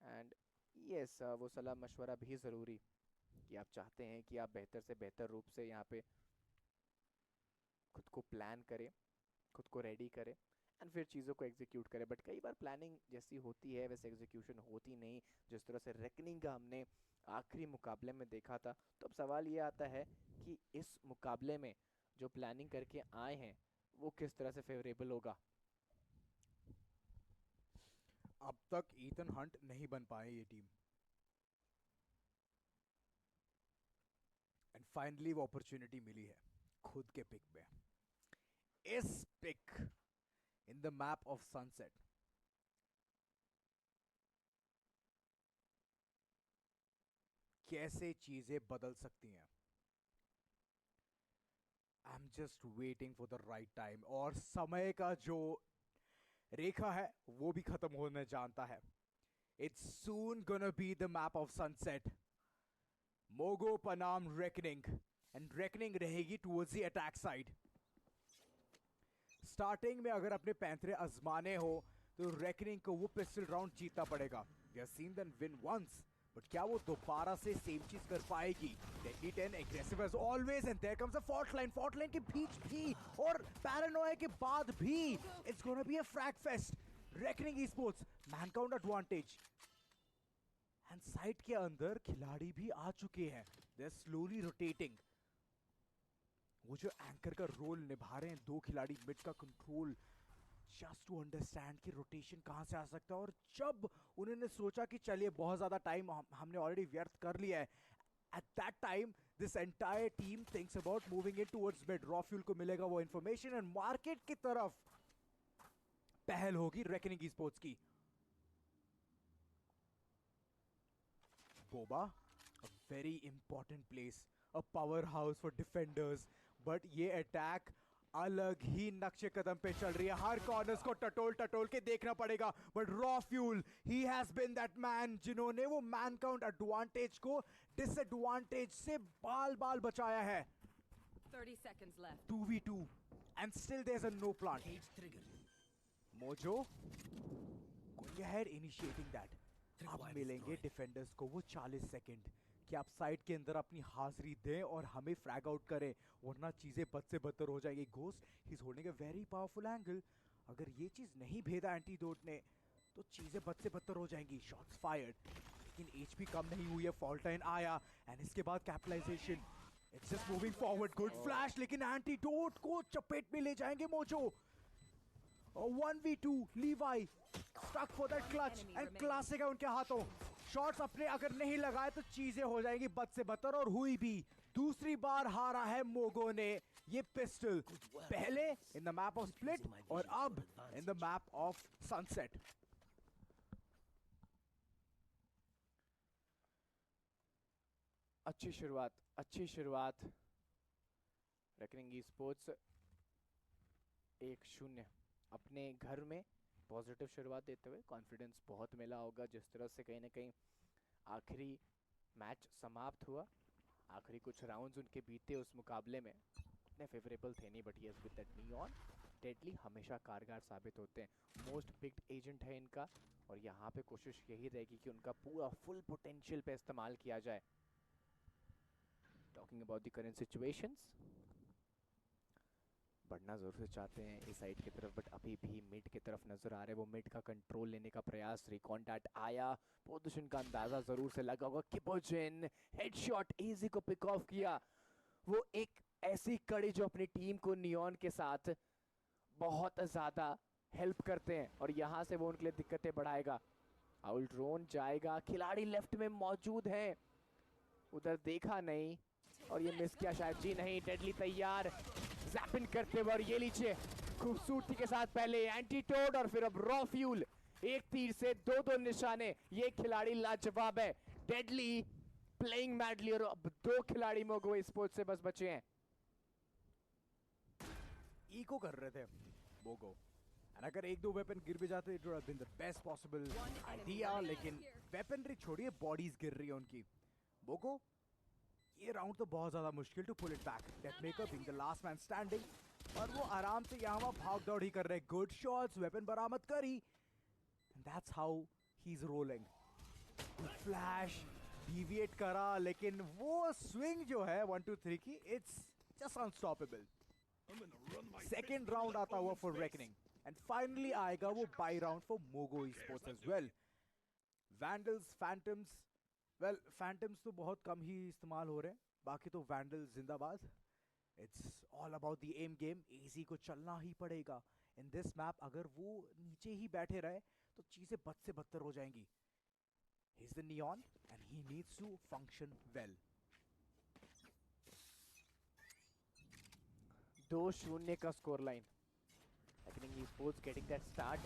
एंड यस वो सलाह मशवरा भी ज़रूरी कि आप चाहते हैं कि आप बेहतर से बेहतर रूप से यहाँ पे खुद को प्लान करें, खुद को रेडी करें एंड फिर चीज़ों को एग्जीक्यूट करें। बट कई बार प्लानिंग जैसी होती है वैसे एग्जीक्यूशन होती नहीं, जिस तरह से रेकनिंग का हमने आखिरी मुकाबले में देखा था। तो अब सवाल ये आता है कि इस मुकाबले में जो प्लानिंग करके आए हैं वो किस तरह से फेवरेबल होगा। अब तक ईथन हंट नहीं बन पाए ये टीम, एंड फाइनली वो अपॉर्चुनिटी मिली है खुद के पिक में। इस pick in the map of Sunset कैसे चीजें बदल सकती हैं। I am just waiting for the right time, और समय का जो रेखा है वो भी खत्म होने जानता है। It's soon gonna be the map of Sunset, Mogo बनाम रेकनिंग, एंड रेकनिंग रहेगी towards the attack side. Starting में अगर अपने पैंतरे आजमाने हो तो रेकनिंग को वो पिस्टल राउंड जीतना पड़ेगा। We have seen them win once, but क्या वो दोबारा से सेम चीज कर पाएगी? Deadly 10 aggressive as always, and there comes a fault line के बीच भी और पैरानोया के बाद भी it's gonna be a frag fest. Reckoning esports man count advantage, and side के अंदर खिलाड़ी भी आ चुके हैं। They are slowly rotating. वो जो एंकर का रोल निभा रहे हैं दो खिलाड़ी, मिड का कंट्रोल, जस्ट टू अंडरस्टैंड कि रोटेशन कहां से आ सकता है। और जब उन्होंने सोचा कि चलिए बहुत ज्यादा टाइम हमने ऑलरेडी व्यर्थ कर लिया है, at that time this entire team thinks about moving in towards mid. Raw fuel को मिलेगा वो इंफॉर्मेशन एंड मार्केट की तरफ पहल होगी रेकनिंग ई-स्पोर्ट्स की। Boba, a very important place, a powerhouse for defenders, but ये अटैक अलग ही नक्शे कदम पे चल रही है। हर कॉर्नर्स को टटोल के देखना पड़ेगा, but raw fuel he has been that man जिन्होंने वो मैन काउंट एडवांटेज को डिसएडवांटेज से बाल बाल बचाया है। 30 seconds left. 2v2 and still there's a no plant. Mojo going ahead initiating that. अब मिलेंगे डिफेंडर्स को वो 40 सेकंड कि आप साइड के अंदर अपनी हाजिरी दें और हमें फ्रैग आउट करें, वरना चीजें बद से बदतर हो जाएगी। Ghost he is holding a very powerful angle. अगर ये चीज नहीं भेदा एंटीडोट ने तो चीजें बद से बदतर हो जाएंगी। शॉट्स फायर्ड, लेकिन एचपी कम नहीं हुई है। फॉल्ट लाइन आया एंड इसके बाद capitalization. It's just moving forward, good flash, लेकिन एंटीडोट को चपेट में ले जाएंगे Mojo. 1v2 Levi stuck for that clutch and classic है उनके हाथों। शॉट्स अपने अगर नहीं लगाए तो चीजें हो जाएंगी बद से बदतर, और हुई भी। दूसरी बार हारा है मोगो ने ये पिस्टल, पहले इन द मैप ऑफ स्प्लिट और अब इन द मैप ऑफ सनसेट। अच्छी शुरुआत रेकनिंग ई-स्पोर्ट्स 1-0 अपने घर में पॉजिटिव शुरुआत देते हुए कॉन्फिडेंस बहुत मिला होगा। जिस तरह से कहीं ना कहीं आखिरी मैच समाप्त हुआ, आखिरी कुछ राउंड्स उनके बीते उस मुकाबले में उतने फेवरेबल थे नहीं, but yes with that neon deadly हमेशा कारगर साबित होते हैं। मोस्ट पिक्ड एजेंट है इनका, और यहाँ पे कोशिश यही रहेगी कि उनका पूरा फुल पोटेंशियल पे इस्तेमाल किया जाए। Talking about the current situations, बढ़ना जरूर से चाहते हैं इस साइड की तरफ, बट अभी भी मिड की तरफ नजर आ रहे हैं। वो मिड का कंट्रोल लेने का प्रयास, रिकॉन्टैक्ट आया, पोजीशन का अंदाजा जरूर से लगा होगा। किपोजिन हेडशॉट इजी को पिक ऑफ किया। वो एक ऐसी कड़ी जो अपनी टीम को नियॉन के साथ बहुत ज्यादा हेल्प करते हैं और यहाँ से वो उनके लिए दिक्कतें बढ़ाएगा। आउल ड्रोन जाएगा, खिलाड़ी लेफ्ट में मौजूद हैं, उधर देखा नहीं और ये मिस किया शायद। जी नहीं, डेडली तैयार जैपिंग करते हुए और ये लीजिए खूबसूरती के साथ पहले एंटीटोड और फिर अब रॉ फ्यूल। एक तीर से दो दो निशाने, ये खिलाड़ी लाजवाब है। डेडली प्लेइंग मैडली और अब दो खिलाड़ी मोगो स्पोर्ट्स से बस बचे हैं। इको कर रहे थे मोगो, और अगर एक दो वेपन गिर भी जाते it would have been the best possible idea, लेकिन वेपनरी छोड़िए बॉडीज गिर रही है उनकी। मोगो ये राउंड तो बहुत ज्यादा मुश्किल to pull it back. Deathmaker being the last man standing, और वो आराम से यहाँ भाग दौड़ ही कर रहे। गुड शॉट्स, वेपन बरामद करी, that's how he is rolling. Flash deviate करा, लेकिन वो स्विंग जो है 1 2 3 की, it's just unstoppable. Second round आता हुआ फॉर रेकनिंग, एंड फाइनली आएगा वो buy round for Mogo sports as well. Vandals, phantoms, well phantoms तो बहुत कम ही इस्तेमाल हो रहे हैं, बाकी तो वैंडल जिंदाबाद। It's all about the aim game. AG को चलना ही पड़ेगा इन दिस मैप। अगर वो नीचे ही बैठे रहे तो चीजें बद से बदतर हो जाएंगी। He is the Neon and he needs to function well. 2-0 का score line. Reckoning sports getting that start.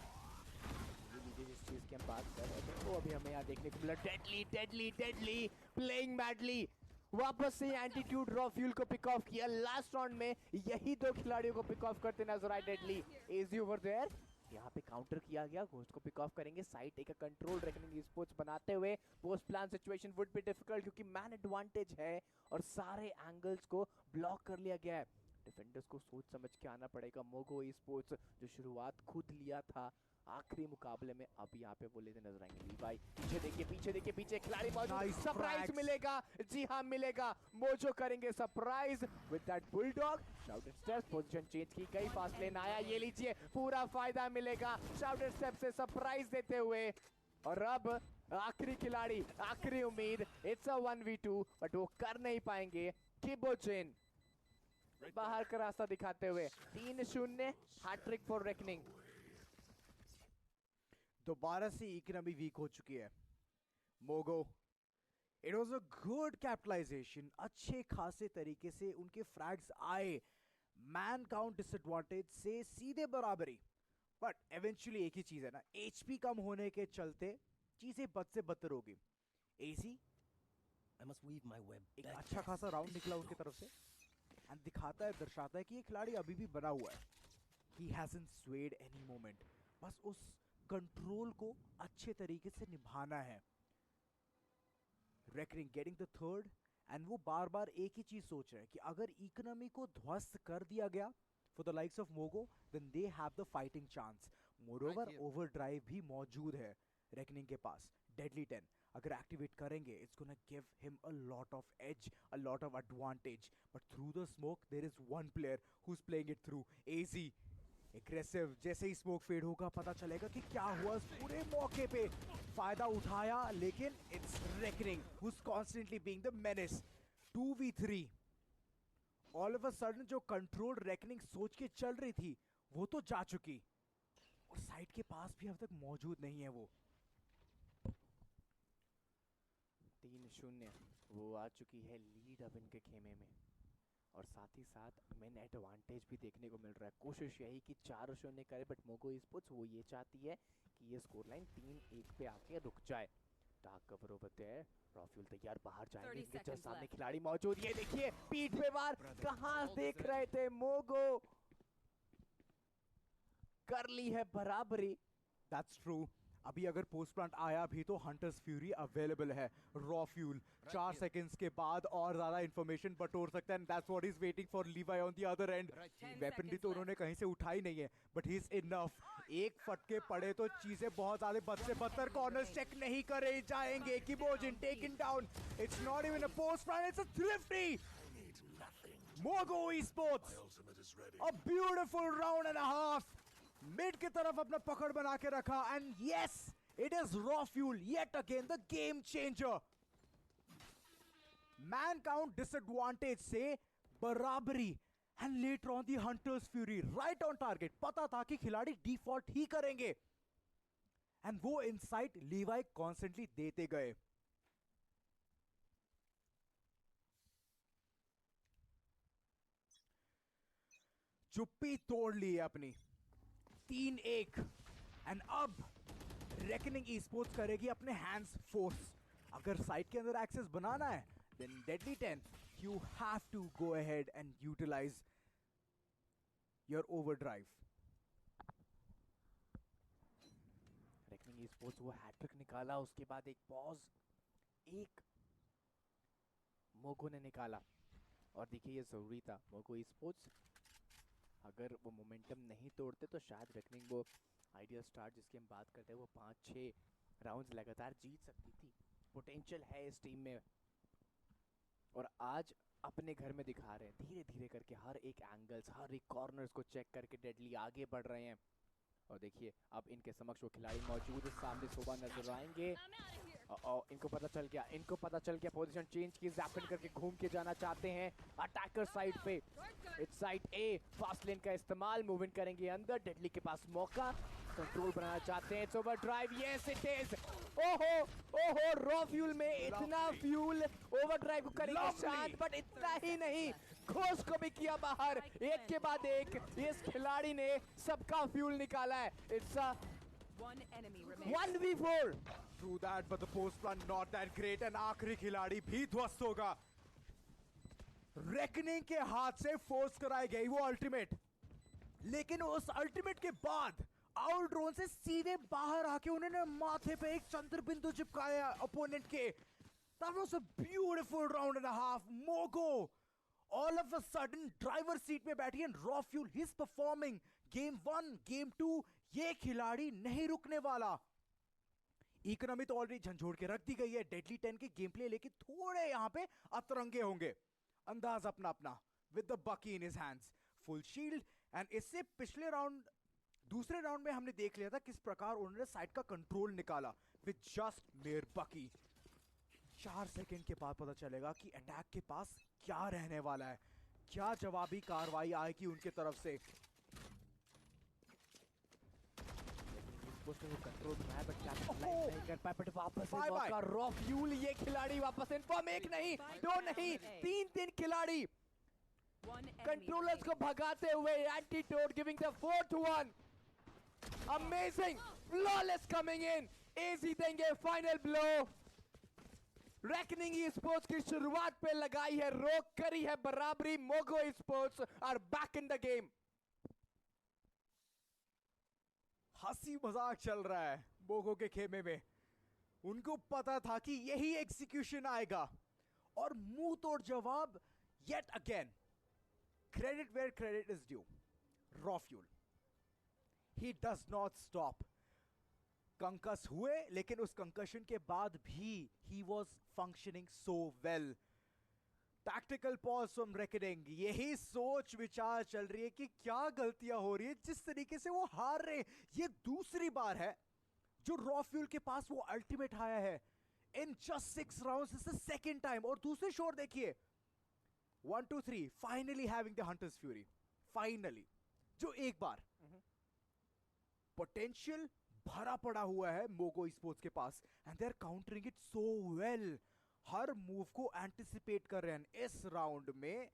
जिस चीज की हम बात कर रहे थे वो अभी हमें यहाँ देखने को मिला। Deadly deadly deadly playing madly, वापस से एंटीट्यूड रॉ फ्यूल को पिक ऑफ किया। लास्ट राउंड में यही दो खिलाड़ियों को पिक ऑफ करते नजर आए। डेडली एजी ओवर देयर, यहाँ पे काउंटर किया गया। घोस्ट को पिक ऑफ करेंगे, साइड एक कंट्रोल रेकनिंग स्पोर्ट्स बनाते हुए। Post plan situation would be difficult क्योंकि मैन एडवांटेज है और सारे एंगल्स को ब्लॉक कर लिया गया है। डिफेंडर्स को सोच समझ के आना पड़ेगा। मोगो स्पोर्ट्स जो शुरुआत खुद लिया था आखिरी मुकाबले में, अब यहाँ पे वो लेते नजर आएंगे। लीवाई पीछे देखिए, पीछे देखिए, पीछे खिलाड़ी मौजूद। सरप्राइज मिलेगा, जी हाँ मिलेगा। मोजो करेंगे surprise with that bulldog. Shouted steps, position change की गई, फास्ट लेन आया, ये लीजिए पूरा फायदा मिलेगा शाउटेड स्टेप से सरप्राइज देते हुए। और अब आखिरी खिलाड़ी, आखिरी उम्मीद। इट्स अ 1v2 बट वो कर नहीं पाएंगे। किबोजिन बाहर का रास्ता दिखाते हुए 3-0 हैट्रिक फॉर रेकनिंग। दोबारा से इकोनॉमी वीक हो चुकी है। Mogo, it was a good capitalisation, अच्छे खासे तरीके से उनके फ्रैग्स आए। मैन काउंट डिसएडवांटेज से सीधे बराबरी, बट एवेंचुअली एक ही चीज है ना, एचपी कम होने के चलते चीजें बद से बदतर होगी। एसी एक अच्छा खासा राउंड निकला उनकी तरफ से, एंड दिखाता है, दर्शाता है कि ये खिलाड़ी अभी भी बना हुआ है। He hasn't swayed any moment, बस उस कंट्रोल को अच्छे तरीके से निभाना है। Reckoning getting the third, and वो बार बार एक ही चीज सोच रहे हैं कि अगर इकोनॉमी को ध्वस्त कर दिया गया for the likes of Mogo, then they have the fighting chance. Moreover overdrive भी मौजूद है रेकनिंग के पास। डेडली 10 अगर एक्टिवेट करेंगे, it's gonna give him a lot of edge, a lot of advantage, but through the smoke there is one player who is playing it through. AG aggressive, जैसे ही smoke fade होगा पता चलेगा कि क्या हुआ। इस पूरे मौके पे फायदा उठाया, लेकिन it's reckoning who is constantly being the menace. 2v3 all of a sudden जो कंट्रोल रेकनिंग सोच के चल रही थी वो तो जा चुकी, और साइड के पास भी अब तक मौजूद नहीं है वो। 3-0 वो आ चुकी है लीड अब इनके खेमे में, और साथ ही साथ मेन एडवांटेज भी देखने को मिल रहा है। कोशिश यही कि 4-0 करे, बट मोगो स्पोर्ट्स वो ये चाहती है कि ये स्कोर लाइन 3-1 पे आके रुक जाए। डार्क कवर ओवर देयर, रॉफ्यूल तैयार, बाहर जाएंगे, इनके जस्ट सामने खिलाड़ी मौजूद। ये देखिए पीठ पे वार, कहां देख रहे थे मोगो, कर ली है बराबरी। That's true. अभी अगर पोस्ट प्लांट आया भी तो हंटर्स फ्यूरी अवेलेबल है। रॉ फ्यूल 4 सेकंड्स के बाद और ज्यादा इंफॉर्मेशन बटोर सकता है, and that's what is waiting for लीवाई on the other and. Weapon भी तो उन्होंने कहीं से उठाई नहीं है, बट ही इज इनफ। एक फटके पड़े तो चीजें बहुत ज्यादा बद से बदतर। कॉर्नर्स चेक नहीं करे जाएंगे। किबोजिन taken down, it's not even a post plant, it's a thrifty. Mogo sports, a beautiful round and a half. Mid की तरफ अपना पकड़ बना के रखा, and yes it is raw fuel yet again the game changer. Man count disadvantage से बराबरी, and later on the hunter's fury right on target, पता था कि खिलाड़ी डिफॉल्ट ही करेंगे, एंड वो इनसाइट लीवाई कॉन्स्टेंटली देते गए। चुप्पी तोड़ ली है अपनी, 3-1, एंड अब रेकनिंग ई स्पोर्ट्स करेगी अपने हैंड्स फोर्स। अगर साइट के अंदर एक्सेस बनाना है, then deadly 10 you have to go ahead and utilize your overdrive. Reckoning esports वो हैट्रिक निकाला, उसके बाद एक पॉज, एक मोगो ने निकाला, और देखिए ये जरूरी था। मोगो ई स्पोर्ट्स अगर वो मोमेंटम नहीं तोड़ते तो शायद रेकनिंग वो आइडियल स्टार्ट जिसकी हम बात करते हैं वो 5-6 राउंड्स लगातार जीत सकती थी। पोटेंशियल है इस टीम में, और आज अपने घर में दिखा रहे हैं धीरे धीरे करके, हर एक एंगल्स, हर एक कॉर्नर्स को चेक करके डेडली आगे बढ़ रहे हैं। और देखिए अब इनके समक्ष वो खिलाड़ी मौजूद है, सामने सुबह नजर आएंगे, और इनको पता चल गया, पोजीशन चेंज की, जैपिन करके घूम के जाना चाहते हैं अटैकर साइड पे। It's side A, fast lane का इस्तेमाल, मूव इन करेंगे अंदर, डेडली के पास मौका, कंट्रोल बनाना चाहते हैं, it's overdrive, yes it is. ओहो रॉ फ्यूल में इतना फ्यूल, ओवरड्राइव को करेंगे शांत, बट इतना ही नहीं, घोष को भी किया बाहर, एक के बाद एक इस खिलाड़ी ने सबका फ्यूल निकाला है। It's a 1v4। True that, but the post plan not that great, and आखिरी खिलाड़ी भी ध्वस्त होगा। रेकनिंग के हाथ से फोर्स कराई गई वो अल्टीमेट, लेकिन उस अल्टीमेट के बाद आउट ड्रोन से सीधे बाहर आके उन्होंने माथे पे एक चंद्र बिंदु चिपकाया अपोनेंट के। That was a beautiful round and a half. Mogo all of a sudden driver seat में बैठी, and raw fuel he's performing game 1 game 2, ये खिलाड़ी नहीं रुकने वाला। इकोनॉमी तो ऑलरेडी झंझोड़ के रख दी गई है, डेडली 10 के गेम प्ले लेके थोड़े यहां पे अतरंगे होंगे, अंदाज अपना अपना, विद द बकी in his hands, full shield. And इससे पिछले राउंड, दूसरे राउंड में हमने देख लिया था किस प्रकार उन्होंने साइड का कंट्रोल निकाला विद जस्ट मेयर बकी। 4 सेकंड के बाद पता चलेगा कि अटैक के पास क्या रहने वाला है, क्या जवाबी कार्रवाई आएगी उनके तरफ से। उसने वो कंट्रोल बनाया, बट क्या नहीं कर पाया, बट वापस से मौका, रॉ फ्यूल, ये खिलाड़ी वापस इन्फॉर्म, एक नहीं, दो नहीं, 3 खिलाड़ी कंट्रोलर्स को भगाते हुए, एंटीटोड giving the 4-1। Amazing, flawless coming in, AG देंगे final blow. Reckoning esports की शुरुआत पे लगाई है रोक, करी है बराबरी, Mogo esports are back in the game. हंसी मजाक चल रहा है मोगो के खेमे में, उनको पता था कि यही एग्जीक्यूशन आएगा, और मुंह तोड़ जवाब yet again. Credit where credit is due, raw fuel, he does not stop. Concuss हुए, लेकिन उस कंकशन के बाद भी he was functioning so well. Tactical pause from Reckoning, यही सोच विचार चल रही है कि क्या गलतियां हो रही है, जिस तरीके से वो हार रहे हैं। ये दूसरी बार है जो रॉ फ्यूल के पास वो अल्टीमेट आया है in just 6 rounds, it's the second time. और दूसरे शोर देखिए, 1 2 3, finally having the hunters fury, finally, जो एक बार पोटेंशियल भरा पड़ा हुआ है मोगो स्पोर्ट्स के पास, and they are countering it so well. हर मूव को एंटिसिपेट कर रहे हैं। इस राउंड में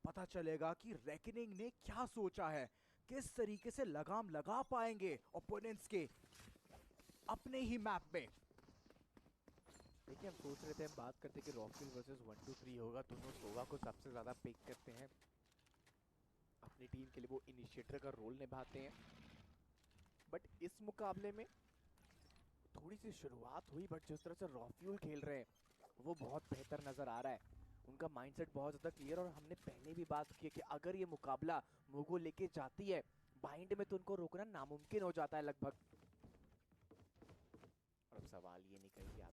पता चलेगा कि रेकनिंग ने क्या सोचा है, किस तरीके से लगाम लगा पाएंगे ओपोनेंट्स के अपने ही मैप में। देखिए हम सोच रहे थे, हम बात करते कि रॉ फ्यूल वर्सेस 1 2 3 होगा, दोनों सोवा को सबसे ज्यादा पिक करते हैं, अपनी टीम के लिए वो इनिशिएटर का रोल निभाते हैं। बट इस मुकाबले में थोड़ी सी शुरुआत हुई, बट जिस तरह से रॉ फ्यूल खेल रहे हैं वो बहुत बेहतर नजर आ रहा है, उनका माइंडसेट बहुत ज़्यादा क्लियर। और हमने पहले भी बात की कि अगर ये मुकाबला मोगो लेके जाती है बाइंड में, तो उनको रोकना नामुमकिन हो जाता है लगभग। और अब सवाल ये निकल गया,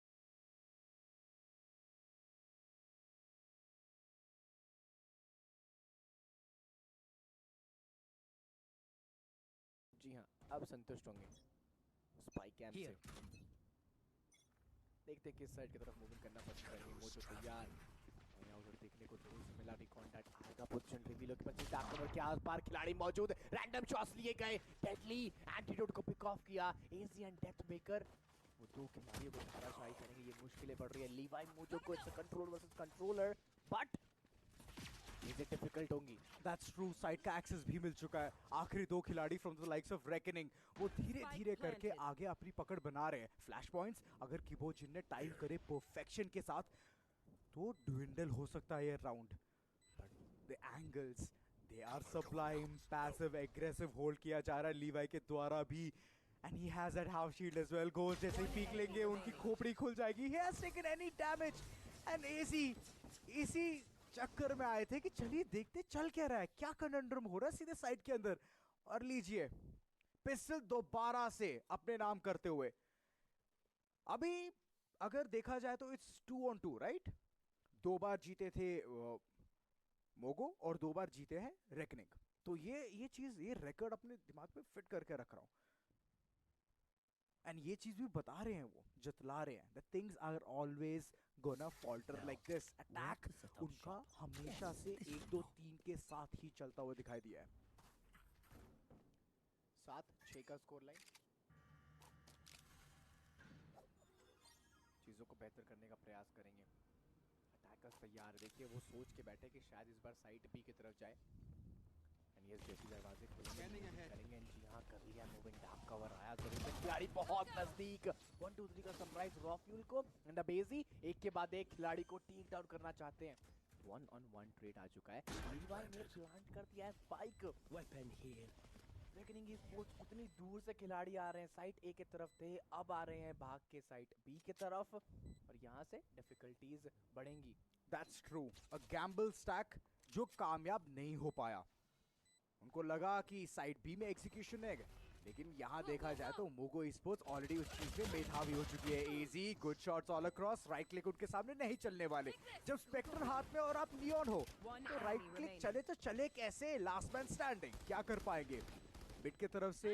जी हाँ, अब संतुष्ट होंगे स्पाइक कैंप से। देखते किस साइड की तरफ मूविंग करना पसंद करेंगे। मोजो तैयार, देखने को जरूर से मिला। रिकॉन्टैक्ट आएगा, पोजीशन रिवील होकर 25 डार्क कवर के आस-पास खिलाड़ी मौजूद, रैंडम शॉट्स लिए गए, डेडली एंटीडोट को पिक ऑफ किया। एजी एंड डेथ मेकर वो दो खिलाड़ियों को धराशायी करेंगे, ये मुश्किलें बढ़ रही है। लीवाई मोजो को it's control versus controller, but चीजें डिफिकल्ट होंगी। That's true. साइड का एक्सेस भी मिल चुका है। आखिरी दो खिलाड़ी from the likes of Reckoning वो धीरे धीरे करके आगे अपनी पकड़ बना रहे हैं। फ्लैश पॉइंट्स अगर किबोजिन ने टाइम करे परफेक्शन के साथ तो ड्विंडल हो सकता है ये round, but the angles they are sublime. Passive aggressive hold किया जा रहा है लीवाई के द्वारा भी, and he has that half shield as well. Ghost जैसे ही पीक लेंगे उनकी खोपड़ी खुल जाएगी। He has taken any damage and AG इसी चक्कर में आए थे कि चलिए देखते चल क्या रहा है, क्या कंडंड्रम हो रहा है सीधे साइड के अंदर। और लीजिए पिस्टल दोबारा से अपने नाम करते हुए। अभी अगर देखा जाए तो इट्स 2 on 2 राइट। 2 बार जीते थे मोगो और 2 बार जीते हैं रेकनिंग। तो ये चीज ये रिकॉर्ड अपने दिमाग में फिट करके रख रहा हूं, एंड ये चीज भी बता रहे हैं, वो जतला रहे हैं that things are always gonna falter like this। Attack उनका हमेशा से 1 2 3 के साथ ही चलता हुआ दिखाई दिया है। 7-6 का स्कोर लाइन। चीजों को बेहतर करने का प्रयास करेंगे। अटैकर्स तैयार, देखिए वो सोच के बैठे कि शायद इस बार साइड बी की तरफ जाए। एंड ये जैसे दरवाजे खोलेंगे करेंगे, जी हां कर लिया। मूविंग डार्क कवर आया जरूर, खिलाड़ी बहुत नजदीक। 1 2 3 का सरप्राइज रॉफ्यूल को एंड बेजी एक के बाद एक खिलाड़ी को टेक डाउन करना चाहते हैं। 1 on 1 ट्रेड आ चुका है। लीवाई ने प्लांट कर दिया है स्पाइक। Weapon here. रेकनिंग की स्पोर्ट्स उतनी दूर से खिलाड़ी आ रहे हैं, साइड ए की तरफ थे, अब आ रहे हैं भाग के साइड बी की तरफ, और यहाँ से डिफिकल्टीज बढ़ेंगी। That's true. A gamble stack जो कामयाब नहीं हो पाया। उनको लगा कि साइड बी में एग्जीक्यूशन है, लेकिन यहाँ देखा जाए तो मोगो स्पोर्ट्स ऑलरेडी उस चीज में मेधावी हो चुकी है। AG good shots all across, right click उनके सामने नहीं चलने वाले। जब स्पेक्टर हाथ में और आप नियॉन हो तो राइट क्लिक चले तो चले कैसे। लास्ट मैन स्टैंडिंग, क्या कर पाएंगे। बिट की तरफ से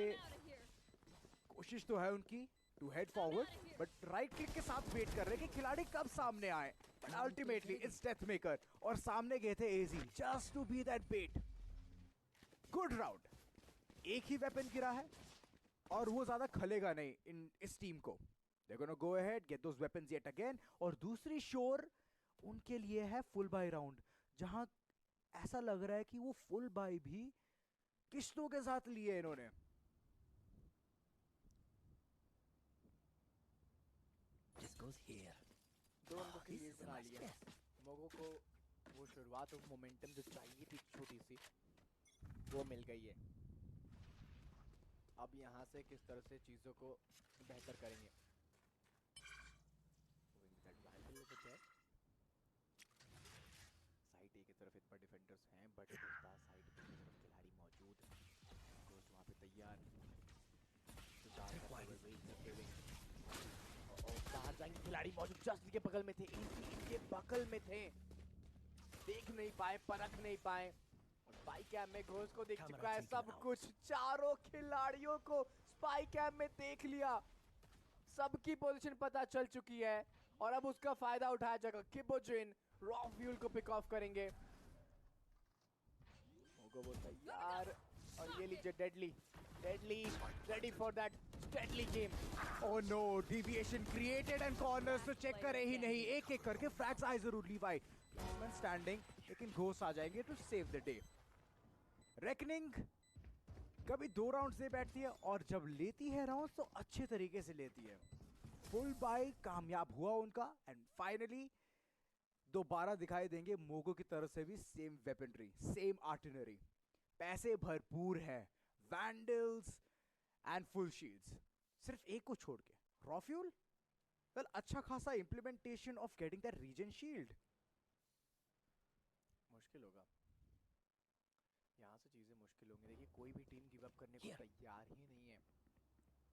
कोशिश तो है उनकी to head forward, but right click के साथ वेट कर रहे कि खिलाड़ी कब सामने आए। But ultimately it's death maker, और सामने गए थे AG just to be that bet. Good round, एक ही वेपन गिरा है और वो ज्यादा खलेगा नहीं इस टीम को। They're gonna go ahead, get those weapons yet again। और दूसरी शोर उनके लिए है फुल बाय राउंड, जहां ऐसा लग रहा है कि वो फुल बाय भी किश्तों के साथ लिए इन्होंने। दोनों को लीड बना लिया। मोगो को वो शुरुआत ऑफ मोमेंटम जो चाहिए थी छोटी सी, वो मिल गई है। अब यहाँ से किस तरह से चीजों को बेहतर करेंगे। साइड ए की तरफ इस पर डिफेंडर्स हैं, बट इस बार साइड बी की तरफ खिलाड़ी मौजूद, कोच वहाँ पे तैयार बाहर जाएंगे। खिलाड़ी मौजूद जस्ट के बगल में थे, इनके बगल में थे, देख नहीं पाए, परख नहीं पाए। स्पाई कैम में घोष को देख चुका है सब कुछ, चारों खिलाड़ियों को स्पाई कैम में देख लिया, सबकी पोजीशन पता चल चुकी है, और अब उसका फायदा उठाया जाएगा। किबोजिन रॉफ्यूल को पिक ऑफ करेंगे। होगा वो तैयार, और ये लीजिए deadly ready for that deadly game. Oh no, deviation created and corners तो चेक करे ही नहीं, एक एक करके फ्रैग्स आए जरूर लीवाई स्टैंडिंग, लेकिन घोष आ जाएंगे to save the day. Reckoning कभी 2 राउंड से बैठती है, और जब लेती है राउंड तो अच्छे तरीके से लेती है। फुल बाय कामयाब हुआ उनका, एंड फाइनली दोबारा दिखाई देंगे मोगो की तरफ से भी सेम वेपनरी, सेम आर्टिलरी, पैसे भरपूर है, वैंडल्स एंड फुल शील्ड्स, सिर्फ एक को छोड़ के। रॉफ्यूल वेल अच्छा खासा implementation of getting that region shield. मुश्किल होगा यहाँ से, चीजें मुश्किल होंगी। देखिए कोई भी टीम गिव अप करने को तैयार ही नहीं है।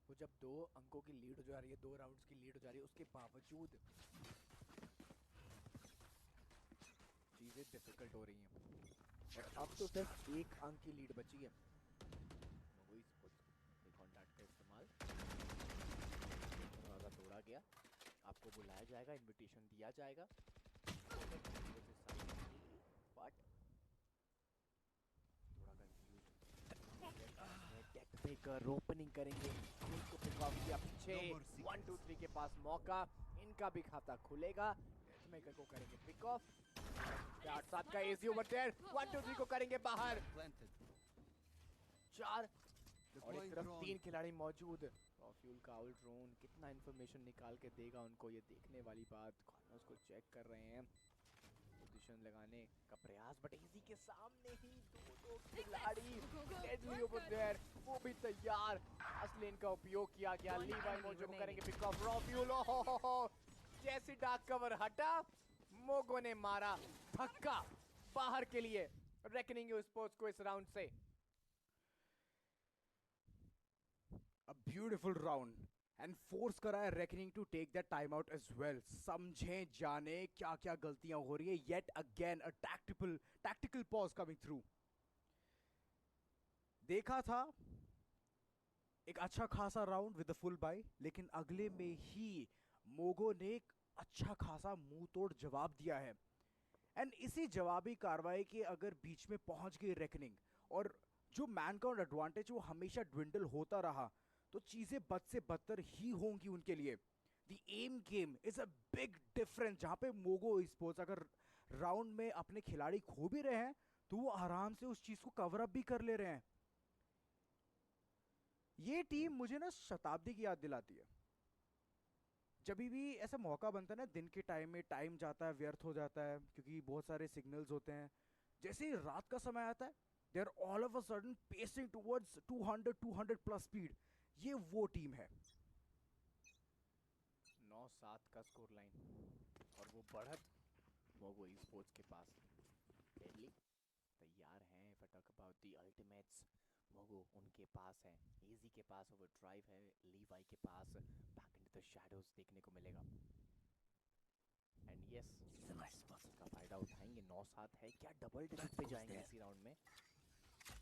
वो जब 2 अंकों की लीड हो जा रही है, 2 राउंड्स की लीड हो जा रही है, उसके बावजूद चीजें डिफिकल्ट हो रही हैं। और अब तो सिर्फ 1 अंक की लीड बची है। वही कॉन्टैक्ट का इस्तेमाल दरवाजा तोड़ा गया, आपको बुलाया जाएगा, इनविटेशन दिया जाएगा, बट थोड़ा कंफ्यूज ओपनिंग करेंगे, को पिक ऑफ किया पीछे, 1 2 3 के पास मौका, इनका भी खाता खुलेगा, मेकर को करेंगे पिक ऑफ, 8-7 का एजी ओवर देयर, 1 2 3 को करेंगे बाहर, 4 और एक तरफ 3 खिलाड़ी मौजूद। रॉफ्यूल का आउट ड्रोन कितना इंफॉर्मेशन निकाल के देगा उनको, ये देखने वाली बात। कॉर्नर्स को चेक कर रहे हैं, पोजीशन लगाने का प्रयास, बट इजी के सामने ही दो खिलाड़ी डेडली ओवर देयर, वो भी तैयार। फास्ट लेन का उपयोग किया गया, लीवाई मोजो को करेंगे पिक ऑफ, रॉफ्यूल जैसे डार्क कवर हटा, मोगो ने मारा धक्का बाहर के लिए। रेकनिंग स्पोर्ट्स को इस राउंड से A beautiful round and force करा है reckoning to take that time out as well. समझें जाने क्या क्या गलतियां हो रही है। Yet again a tactical pause coming through. देखा था एक अच्छा खासा round with the full buy, लेकिन अगले में ही मोगो ने एक अच्छा खासा मुंह तोड़ जवाब दिया है। एंड इसी जवाबी कार्रवाई के अगर बीच में पहुंच गई रेकनिंग और जो मैन काउंट एडवांटेज वो हमेशा ड्विंडल होता रहा, तो चीजें बद से बदतर ही होंगी उनके लिए। The aim game is a big difference, जहां पे मोगो स्पोर्ट्स अगर राउंड में अपने खिलाड़ी खो भी रहे हैं तो वो आराम से उस चीज को कवर अप भी कर ले रहे हैं। ये टीम मुझे ना शताब्दी की याद दिलाती है। जब भी ऐसा मौका बनता है ना, दिन के टाइम में टाइम जाता है, व्यर्थ हो जाता है, क्योंकि बहुत सारे सिग्नल्स होते हैं। जैसे ही रात का समय आता है, they are all of a sudden pacing towards 200 plus speed. ये वो टीम है। 9-7 का स्कोर लाइन और वो बढ़त मोगो स्पोर्ट्स के पास। डेडली तैयार हैं। If I talk about the ultimates, Mogo उनके पास है, इजी के पास ओवर ड्राइव है, लीवाई के पास बैक इनटू द शैडोज देखने को मिलेगा। एंड यस, का फायदा उठाएंगे। 9-7 है, क्या डबल डिजिट पे जाएंगे इसी राउंड में,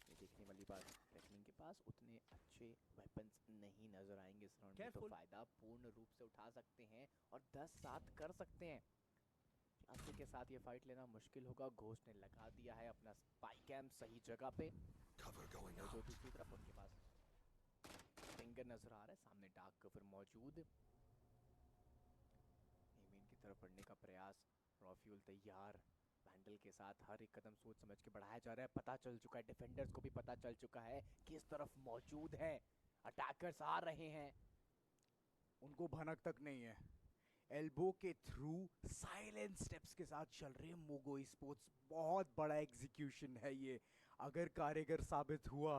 ये देखने वाली बात। रेकनिंग के पास उतने अच्छे वेपन्स नहीं नजर आएंगे इस राउंड में, तो फायदा पूर्ण रूप से उठा सकते हैं और 10-7 कर सकते हैं। क्लासिक के साथ ये फाइट लेना मुश्किल होगा। घोस्ट ने लगा दिया है अपना स्पाई कैम सही जगह पे। जो दूसरी तरफ उनके पास फिंगर नजर आ रहा है, सामने डार्क कवर मौजूद। एमिन की तरफ बढ़ने का प्रयास, रॉफ्यूल तैयार, वैंडल के साथ हर एक कदम सोच समझ के बढ़ाया जा रहा है। पता चल चुका है, डिफेंडर्स को भी पता चल चुका है किस तरफ मौजूद है, अटैकर्स आ रहे हैं, उनको भनक तक नहीं है। एल्बो के थ्रू साइलेंट स्टेप्स के साथ चल रहे हैं मोगो स्पोर्ट्स। बहुत बड़ा एग्जीक्यूशन है ये। अगर कारीगर साबित हुआ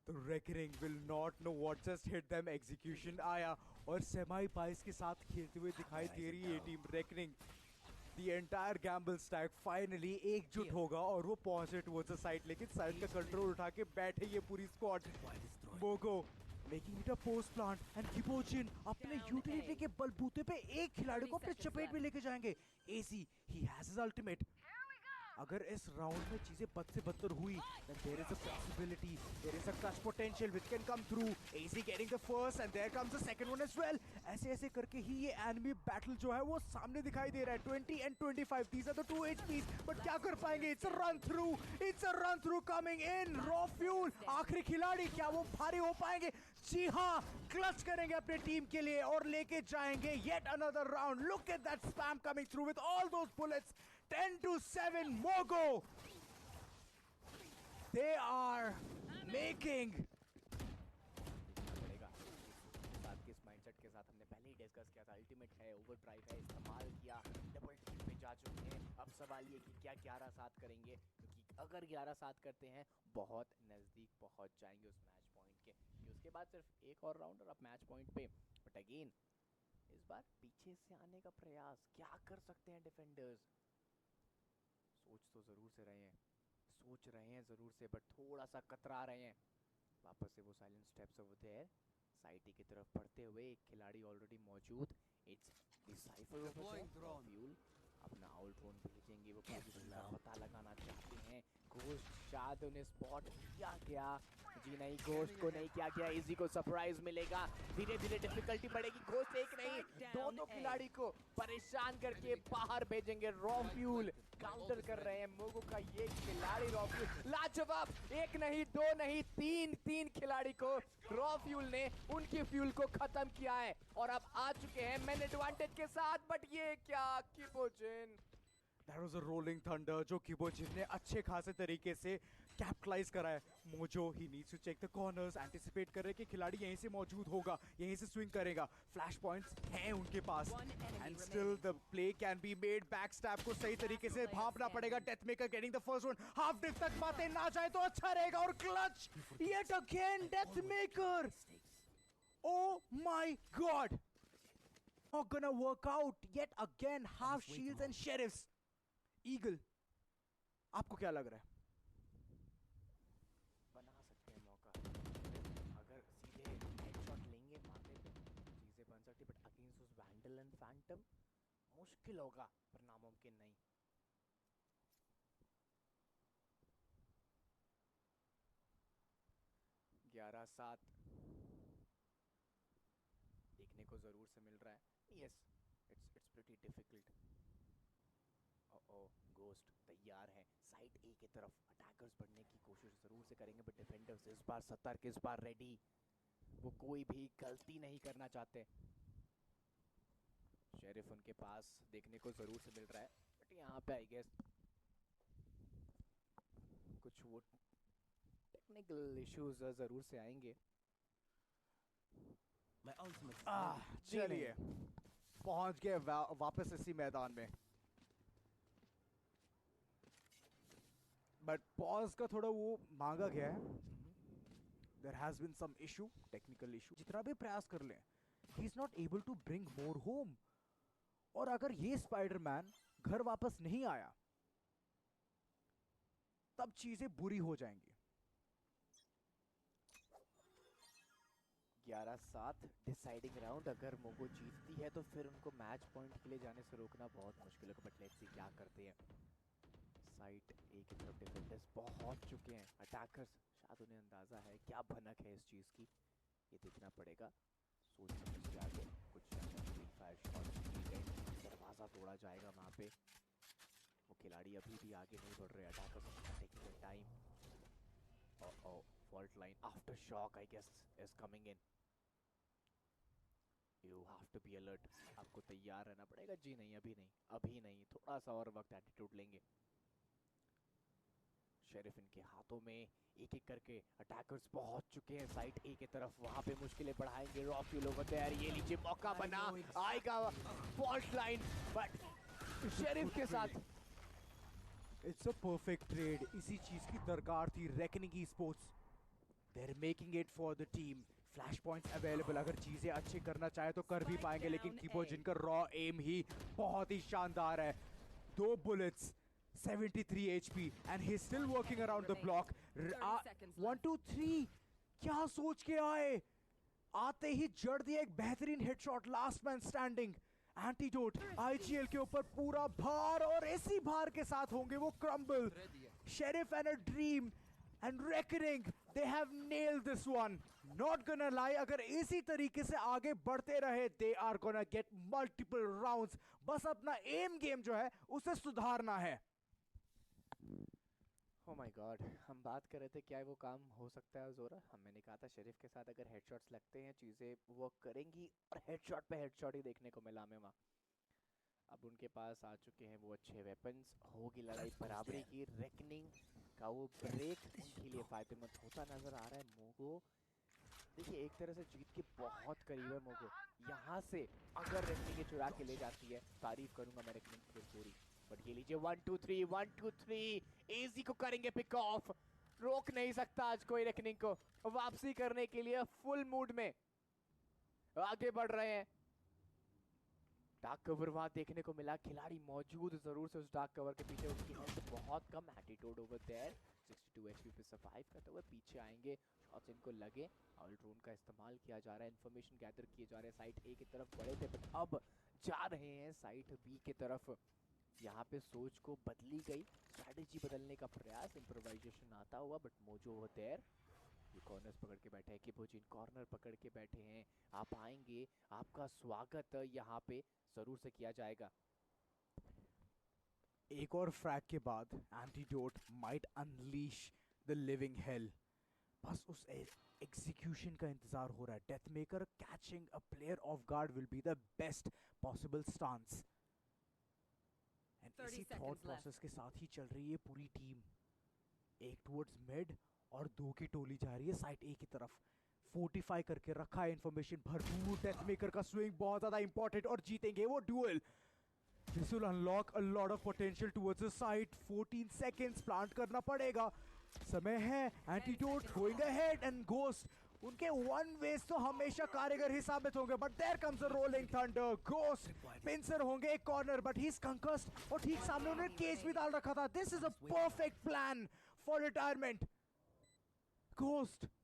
तो reckoning will not know what just hit them. Execution आया और सेमी पाइस के साथ खेलते हुए दिखाई दे रही है ये team Reckoning. The entire gamble stack finally एकजुट होगा और वो पहुंचे टुवर्ड्स द साइड, लेकिन साइड का कंट्रोल उठा के बैठे ये पूरी squad. Mogo making it a post plant and किपोजिन अपने यूटिलिटी के बलबूते पे एक खिलाड़ी को अपने चपेट में लेके जाएंगे। AC he has his ultimate. अगर इस राउंड में चीजें बद से बदतर हुई, then there is a possibility, there is a clutch potential which can come through. AC getting the first and there comes the second one as well. ऐसे ऐसे करके ही ये enemy battle जो है वो सामने दिखाई दे रहा है। 20 and 25, these are the 2 HPs, but क्या कर पाएंगे? It's a run through, it's a run through coming in. Roffuel आखिरी खिलाड़ी, क्या वो भारी हो पाएंगे? जी हाँ, क्लच करेंगे अपने टीम के लिए और लेके जाएंगे yet another round. Look at that spam coming through with all those bullets. 10-7 Mogo. They are making. साथ किस माइंडसेट के साथ हमने पहले ही डिस्कस किया था। अल्टीमेट है, ओवरड्राइव है, इस्तेमाल किया, डबल टीम पे जा चुके हैं। अब सवाल ये कि क्या 11-7 करेंगे, क्योंकि अगर 11-7 करते हैं बहुत नजदीक पहुंच जाएंगे उस मैच पॉइंट के। उसके बाद सिर्फ एक और राउंड और अब मैच पॉइंट पे। बट अगेन इस बार पीछे से आने का प्रयास, क्या कर सकते हैं डिफेंडर्स? सोच तो जरूर से रहे हैं, सोच रहे हैं जरूर से, बट थोड़ा सा कतरा रहे हैं। वापस से वो साइलेंट स्टेप्स ओवर देयर, साइटी की तरफ बढ़ते हुए एक खिलाड़ी ऑलरेडी मौजूद। It's the Cypher over there. Fuel अपना आउट ड्रोन भेजेंगे, वो पोजीशन का पता लगाना चाहते हैं। घोस्ट शाद उन्हें स्पॉट किया गया। जी नहीं, घोस्ट को नहीं किया गया। इजी को सरप्राइज मिलेगा, धीरे धीरे डिफिकल्टी बढ़ेगी। घोस्ट एक नहीं दो खिलाड़ी को परेशान करके बाहर भेजेंगे। रॉ फ्यूल काउंटर कर रहे हैं मोगो का ये खिलाड़ी। रॉ फ्यूल लाजवाब, एक नहीं दो नहीं तीन खिलाड़ी को रॉ फ्यूल ने उनकी फ्यूल को खत्म किया है और अब आ चुके हैं मैन एडवांटेज के साथ। बट ये क्या किबोजिन, That was a rolling thunder जो किबोजिन ने अच्छे खासे तरीके से कैपिटलाइज करा है। Mojo he needs to check the corners, anticipate कर रहे कि खिलाड़ी यहीं से मौजूद होगा, यहीं से स्विंग करेगा। फ्लैश पॉइंट्स हैं उनके पास and still the play can be made. Back step को सही तरीके से भापना पड़ेगा। Death maker getting the first one. Half deep तक बातें ना जाए तो अच्छा रहेगा। और clutch yet again death maker. Oh my god, not gonna work out yet again. Half shields and sheriffs. Eagle, आपको क्या लग रहा है? बना सकते हैं मौका, अगर सीधे हेडशॉट लेंगे माथे पे चीजें बन सकती, बट अगेंस्ट उस वैंडल एंड फैंटम मुश्किल होगा पर नामुमकिन नहीं। ग्यारह सात देखने को जरूर से मिल रहा है। Yes, it's pretty difficult. Ghost तैयार है साइड ए की तरफ। अटैकर्स बढ़ने की कोशिश जरूर से करेंगे बट डिफेंडर्स इस बार सतर्क, इस बार रेडी। वो कोई भी गलती नहीं करना चाहते। शेरिफ उनके पास देखने को जरूर से मिल रहा है बट यहाँ पे आई गेस कुछ वो टेक्निकल इश्यूज जरूर से आएंगे। चलिए पहुंच गए वापस इसी मैदान में। बट पॉज का थोड़ा वो मांगा गया है। There has been some issue, technical issue. जितना भी प्रयास कर लें, he is not able to bring more home. और अगर ये स्पाइडरमैन घर वापस नहीं आया तब चीजें बुरी हो जाएंगी। 11-7 डिसाइडिंग राउंड। अगर मोगो जीतती है तो फिर उनको मैच पॉइंट के लिए जाने से रोकना बहुत मुश्किल होगा बट लेट्स सी क्या करते हैं। साइड ए की तरफ डिफेंडर्स पहुंच चुके हैं। अटैकर्स शायद उन्हें अंदाजा है क्या भनक है इस चीज़ की, ये देखना पड़ेगा। सोच समझ के आगे कुछ फायर शॉट्स किए गए, दरवाज़ा तोड़ा जाएगा वहाँ पे। वो खिलाड़ी अभी भी आगे नहीं बढ़ रहे। Attackers taking time. Fault line aftershock I guess is coming in. You have to be alert, आपको तैयार रहना पड़ेगा। जी नहीं, अभी नहीं, अभी नहीं, थोड़ा सा और वक्त एटीट्यूड लेंगे। शेरिफ इनके हाथों में एक एक करके अटैकर्स पहुंच चुके हैं साइड ए की तरफ। वहां पे मुश्किलें बढ़ाएंगे। रॉ फ्यूल ओवर देयर, ये लीजिए मौका बना आएगा फॉल्ट लाइन बट शेरिफ के साथ। इट्स अ परफेक्ट ट्रेड, इसी चीज की दरकार थी reckoning sports. They are making it for the team. Flash points available, अगर चीजें अच्छी करना चाहे तो कर भी पाएंगे। लेकिन किबोजिन का रॉ एम ही बहुत ही शानदार है। 2 bullets, 73 HP and he's still working around the block. 1 2 3 क्या सोच के आए? आते ही जड़ दिया एक बेहतरीन headshot. Last man standing. Antidote IGL के ऊपर पूरा भार और इसी भार के साथ होंगे वो crumble. Sheriff and a dream and reckoning, they have nailed this one. Not gonna lie, अगर इसी तरीके से आगे बढ़ते रहे they are gonna get multiple rounds. बस अपना एम गेम जो है उसे सुधारना है। Oh my God, हम बात कर रहे थे क्या वो काम हो सकता है जोरा। मैंने कहा था शेरिफ के साथ अगर हेडशॉट्स लगते हैं चीज़ें वर्क करेंगी और हेडशॉट पे हेडशॉट ही देखने को मिला हमें वहाँ। अब उनके पास आ चुके हैं वो अच्छे वेपन्स। होगी लड़ाई बराबरी की। रेकनिंग का वो ब्रेक उनके लिए फायदेमंद होता नजर आ रहा है। मोगो देखिए एक तरह से जीत के बहुत करीब है मोगो। यहाँ से अगर रेकनिंग चुरा के ले जाती है तारीफ करूंगा मैं रेकनिंग की पूरी। बट ये लीजिए 1 2 3 1 2 3 इजी को करेंगे पिक ऑफ। रोक नहीं सकता आज कोई रेकनिंग को। वापसी करने के लिए फुल मूड में आगे बढ़ रहे हैं। डार्क कवर वहां देखने को मिला। खिलाड़ी मौजूद जरूर से उस डार्क कवर के पीछे। उसकी हेल्थ बहुत कम। एटीट्यूड ओवर देयर 62 HP पे सर्वाइव करते हुए पीछे आएंगे। शॉट्स इनको लगे। ड्रोन का इस्तेमाल किया जा रहा है। इन्फॉर्मेशन गैदर किए जा रहे हैं। साइड ए की तरफ बढ़े थे बट अब जा रहे हैं साइड बी की तरफ। यहाँ पे सोच को बदली गई, स्ट्रैटेजी बदलने का प्रयास, इम्प्रोवाइजेशन आता हुआ, बट मोजो देयर। ये कॉर्नर्स पकड़ के बैठे हैं, किपोजिन कॉर्नर पकड़ के बैठे हैं। आप आएंगे, आपका स्वागत यहाँ पे जरूर से किया जाएगा। एक और फ्रैग के बाद antidote might unleash the living hello. बस उस एग्जीक्यूशन का इंतजार हो रहा है। Death maker catching a player of guard will be the best possible stance. And 30 इसी seconds थॉट left. प्रोसेस के साथ ही चल रही है पूरी टीम। एक टुवर्ड्स मिड और दो की टोली जा रही है साइड ए की तरफ। फोर्टिफाई करके रखा है इंफॉर्मेशन भरपूर। डेथ मेकर का स्विंग बहुत ज्यादा इंपॉर्टेंट और जीतेंगे वो dual. This will unlock a lot of potential towards the side. 14 seconds plant करना पड़ेगा। समय है। Antidote going ahead and Ghost उनके वन वेज तो हमेशा कारीगर ही साबित होंगे, but there comes a rolling thunder. Ghost pincer होंगे एक corner, but he is concussed और ठीक सामने उन्होंने केज भी डाल रखा था। This is a perfect plan for retirement. Ghost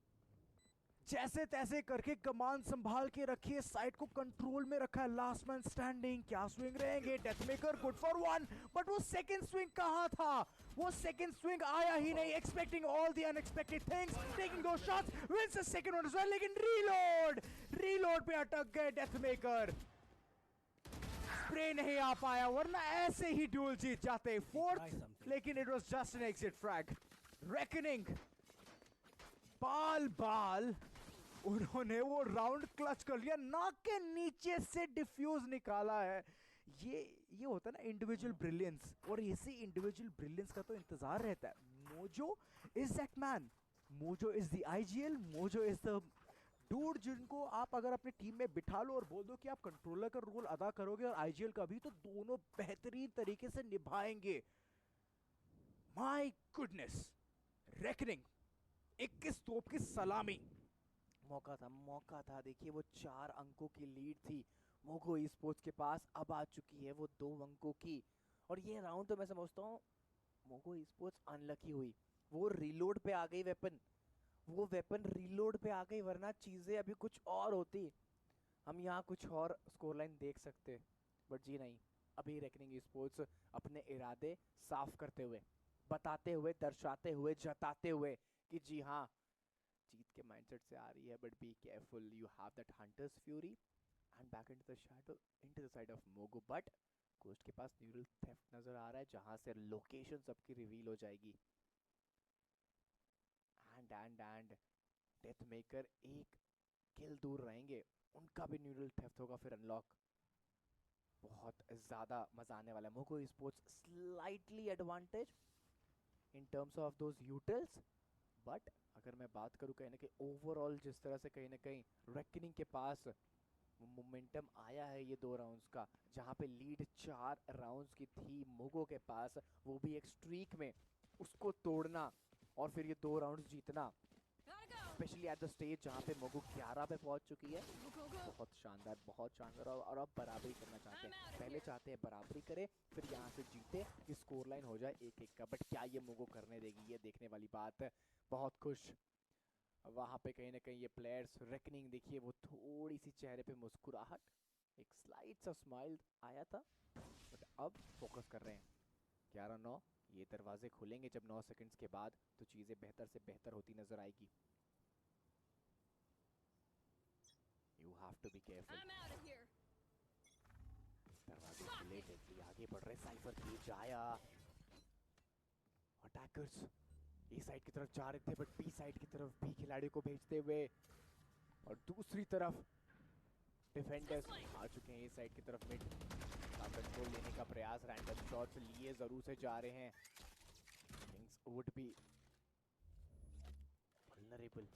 जैसे तैसे करके कमान संभाल के रखिए, साइड को कंट्रोल में रखा है। लास्ट मैन स्टैंडिंग, क्या स्विंग रहेंगे। Death Maker good for one, but वो सेकंड स्विंग कहां था? वो सेकंड स्विंग आया ही नहीं। Expecting all the unexpected things, taking those shots, wins the second one as well, लेकिन रीलोड पे अटक गए डेथ मेकर। स्प्रे नहीं आ पाया, वरना ऐसे ही ड्यूल जीत जाते। फोर्थ, लेकिन it was just an exit frag. Reckoning बाल उन्होंने वो राउंड क्लच कर लिया, नाक के नीचे से डिफ्यूज निकाला है। ये होता है ना इंडिविजुअल ब्रिलियंस, और इसी इंडिविजुअल ब्रिलियंस का तो इंतजार रहता है। Mojo is that man. Mojo is the IGL. Mojo is the dude जिनको आप अगर अपनी टीम में बिठा लो और बोल दो कि आप कंट्रोलर का रोल अदा करोगे और आईजीएल का भी, तो दोनों बेहतरीन तरीके से निभाएंगे। माय गुडनेस, रेकनिंग 21 तोप की सलामी। मौका था। देखिए वो 4 अंकों की लीड थी मोगो ई स्पोर्ट्स के पास, अब आ चुकी है वो 2 अंकों की। और ये राउंड तो मैं समझता हूँ मोगो ई स्पोर्ट्स अनलकी हुई। वो रीलोड पे आ गई वेपन, वो वेपन रीलोड पे आ गई, वरना चीजें अभी कुछ और होती। हम यहाँ कुछ और स्कोर लाइन देख सकते, बट जी नहीं। अभी रेकनिंग ई स्पोर्ट्स अपने इरादे साफ करते हुए, बताते हुए, दर्शाते हुए, जताते हुए कि जी हाँ, जीत के माइंडसेट से आ रही है, but be careful, you have that hunter's fury and back into the shadow, into the side of Mogo. But ghost के पास न्यूरल थेफ्ट नजर आ रहा है, जहां से लोकेशन सबकी रिवील हो जाएगी। एंड डेथ मेकर एक किल दूर रहेंगे, उनका भी न्यूरल थेफ्ट होगा फिर अनलॉक। बहुत ज्यादा मजा आने वाला है। Mogo sports slightly advantage in terms of those utils, but अगर मैं बात करूँ कहीं ना कहीं ओवरऑल, जिस तरह से कहीं ना कहीं रेकनिंग के पास मोमेंटम आया है ये 2 राउंड्स का, जहाँ पे लीड 4 राउंड्स की थी मोगो के पास, वो भी एक स्ट्रीक में, उसको तोड़ना और फिर ये 2 राउंड्स जीतना, स्पेशली एट द स्टेज जहाँ पे मोगो 11 पे पहुंच चुकी है। बहुत शानदार और अब बराबरी करना चाहते हैं। पहले चाहते हैं बराबरी करे, फिर यहाँ से जीते, कि स्कोर लाइन हो जाए 1-1 का। बट क्या ये मोगो करने देगी, ये देखने वाली बात है। बहुत खुश वहाँ पे कहीं ना कहीं ये प्लेयर्स। रेकनिंग देखिए, वो थोड़ी सी चेहरे पे मुस्कुराहट, एक स्लाइट सा स्माइल आया था, बट अब फोकस कर रहे हैं। 11-9, ये दरवाजे खुलेंगे जब 9 सेकंड्स के बाद, तो चीज़ें बेहतर से बेहतर होती नजर आएगी। You have to be careful. I'm out of here. दरवाजे खुले, डेडली आगे बढ़ रहे। साइफर की जाया, अटैकर्स ए साइड की तरफ जा रहे थे, बट बी साइड की तरफ भी खिलाड़ियों को भेजते हुए, और दूसरी तरफ डिफेंडर्स आ चुके हैं ए साइड की तरफ। मिड का कंट्रोल लेने का प्रयास, रैंडम शॉट्स लिए जरूर से जा रहे हैं। Things would be vulnerable,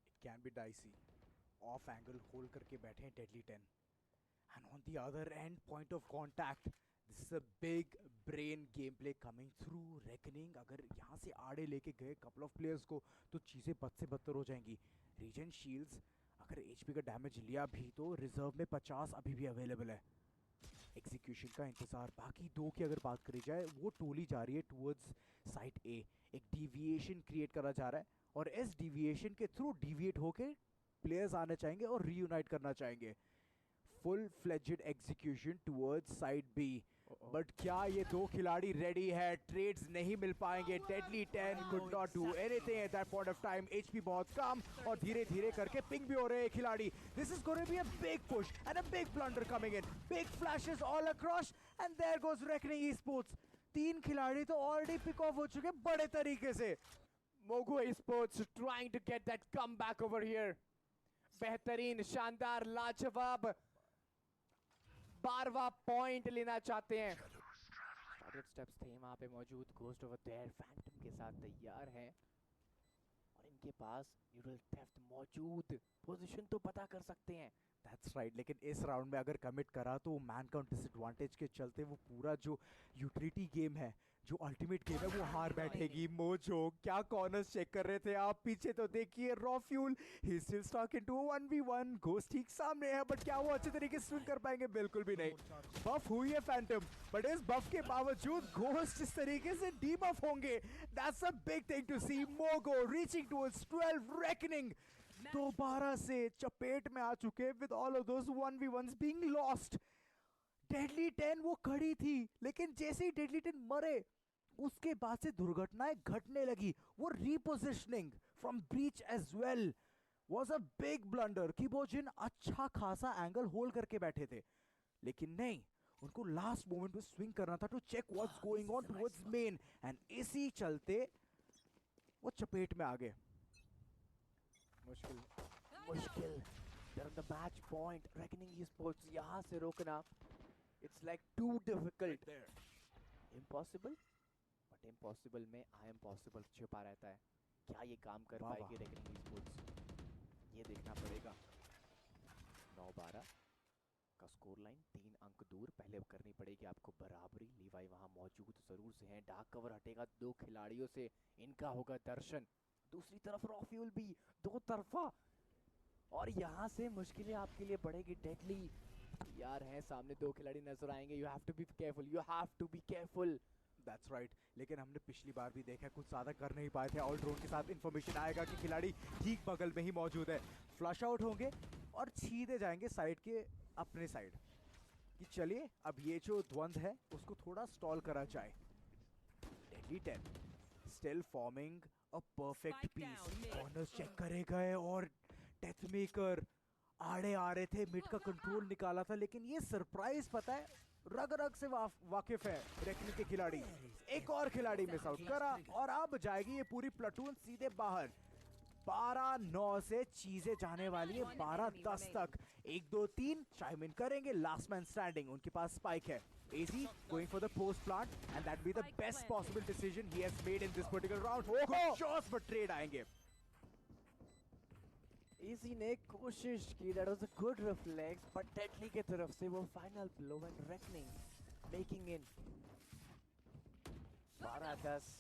it can be dicey. Of angle hold करके बैठे हैं deadly 10, and on the other and point of contact, this is a big brain game play coming through. Reckoning अगर यहाँ से आड़े लेके गए कपल ऑफ प्लेयर्स को, तो चीज़ें बद से बदतर हो जाएंगी। रीजन शील्ड्स अगर एचपी का डैमेज लिया भी, तो रिजर्व में 50 अभी भी अवेलेबल है। एग्जीक्यूशन का इंतजार। बाकी 2 की अगर बात करी जाए, वो टोली जा रही है टूवर्ड्स साइड ए। एक डिविएशन क्रिएट करा जा रहा है, और इस डिविएशन के थ्रू डिविएट होके प्लेयर्स आने चाहेंगे और रीयूनाइट करना चाहेंगे। Full fledged execution towards side B. But क्या ये दो खिलाड़ी रेडी है? ट्रेड्स नहीं मिल पाएंगे। Deadly 10 could not do anything at that point of time. HP बहुत कम और धीरे धीरे करके पिंग भी हो रहे हैं खिलाड़ी. This is going to be a big push and a big blunder coming in. Big flashes all across and there goes Reckoning Esports. 3 खिलाड़ी तो ऑलरेडी पिक ऑफ हो चुके बड़े तरीके से. Mogo Esports trying to get that comeback over here. बेहतरीन, शानदार, लाजवाब 12वां पॉइंट लेना चाहते हैं. स्टार्टेड स्टेप्स थे वहां पे मौजूद. घोस्ट ओवर देयर फैंटम के साथ तैयार हैं और इनके पास न्यूरल थेफ्ट मौजूद. पोजीशन तो पता कर सकते हैं. That's right, लेकिन इस राउंड में अगर कमिट करा तो मैन काउंट डिसएडवांटेज के चलते वो पूरा जो यूटिलिटी गेम है, जो अल्टीमेट गेम है, वो हार बैठेगी. मोजो क्या कॉर्नर्स चेक कर रहे थे आप? पीछे तो देखिए raw fuel, he still stuck into 1v1. Ghost ठीक सामने है बट क्या वो अच्छे तरीके से स्विंग कर पाएंगे? बिल्कुल भी नहीं. बफ हुई है फैंटम बट इस बफ के बावजूद घोस्ट इस तरीके से डीबफ होंगे. That's a big thing to see. Mogo reaching towards 12. Reckoning दोबारा से चपेट में आ चुके with all of those 1v1s being lost. Deadly 10 वो खड़ी थी लेकिन जैसे ही डेडली 10 मरे उसके बाद से दुर्घटनाएं घटने लगी. वो repositioning from breach as well was a big blunder. किबोजिन अच्छा खासा एंगल होल्ड करके बैठे थे लेकिन नहीं, उनको लास्ट मोमेंट में स्विंग करना था to check what's going on towards main and इसी चलते वो चपेट में आ गए. मुश्किल. They're on the match point. Reckoning Esports यहाँ से रोकना, it's like too difficult. Impossible, but impossible में I am possible छिपा रहता है. क्या ये काम कर पाएगी Reckoning Esports? ये देखना पड़ेगा. 9-12 का स्कोर लाइन 3 अंक दूर. पहले करनी पड़ेगी आपको बराबरी. लीवाई वहाँ मौजूद जरूर से हैं. डार्क कवर हटेगा 2 खिलाड़ियों से, इनका होगा दर्शन. दूसरी तरफ रॉ फ्यूल भी 2 तरफा और यहाँ से मुश्किलें आपके लिए बढ़ेगी. डेडली यार हैं सामने, 2 खिलाड़ी नजर आएंगे. You have to be careful, you have to be careful. That's right. लेकिन हमने पिछली बार भी देखा कुछ ज्यादा कर नहीं पाए थे. और ड्रोन के साथ इंफॉर्मेशन आएगा कि खिलाड़ी ठीक बगल में ही मौजूद है. फ्लश आउट होंगे और सीधे जाएंगे साइड के अपने साइड कि चलिए अब ये जो द्वंद है उसको थोड़ा स्टॉल करा जाए. Deadly 10 still forming a perfect piece. Corners check करे गए और डेथ मेकर आड़े आ रहे थे. मिड का कंट्रोल निकाला था लेकिन ये सरप्राइज पता है रग रग से वाकिफ है रेकनिंग के खिलाड़ी. एक और खिलाड़ी मिस आउट करा और अब जाएगी ये पूरी प्लाटून सीधे बाहर. 12-9 से चीजें जाने वाली है 12-10 तक. 1-2-3 चाइम इन करेंगे. लास्ट मैन स्टैंडिंग, उनके पास स्पाइक है. AZ going for the post plant and that be the best possible decision he has made in this particular round. Good shots but trade आएंगे. AZ ने कोशिश की, that was a good reflex, but deadly की तरफ से वो final blow and reckoning making in 12-10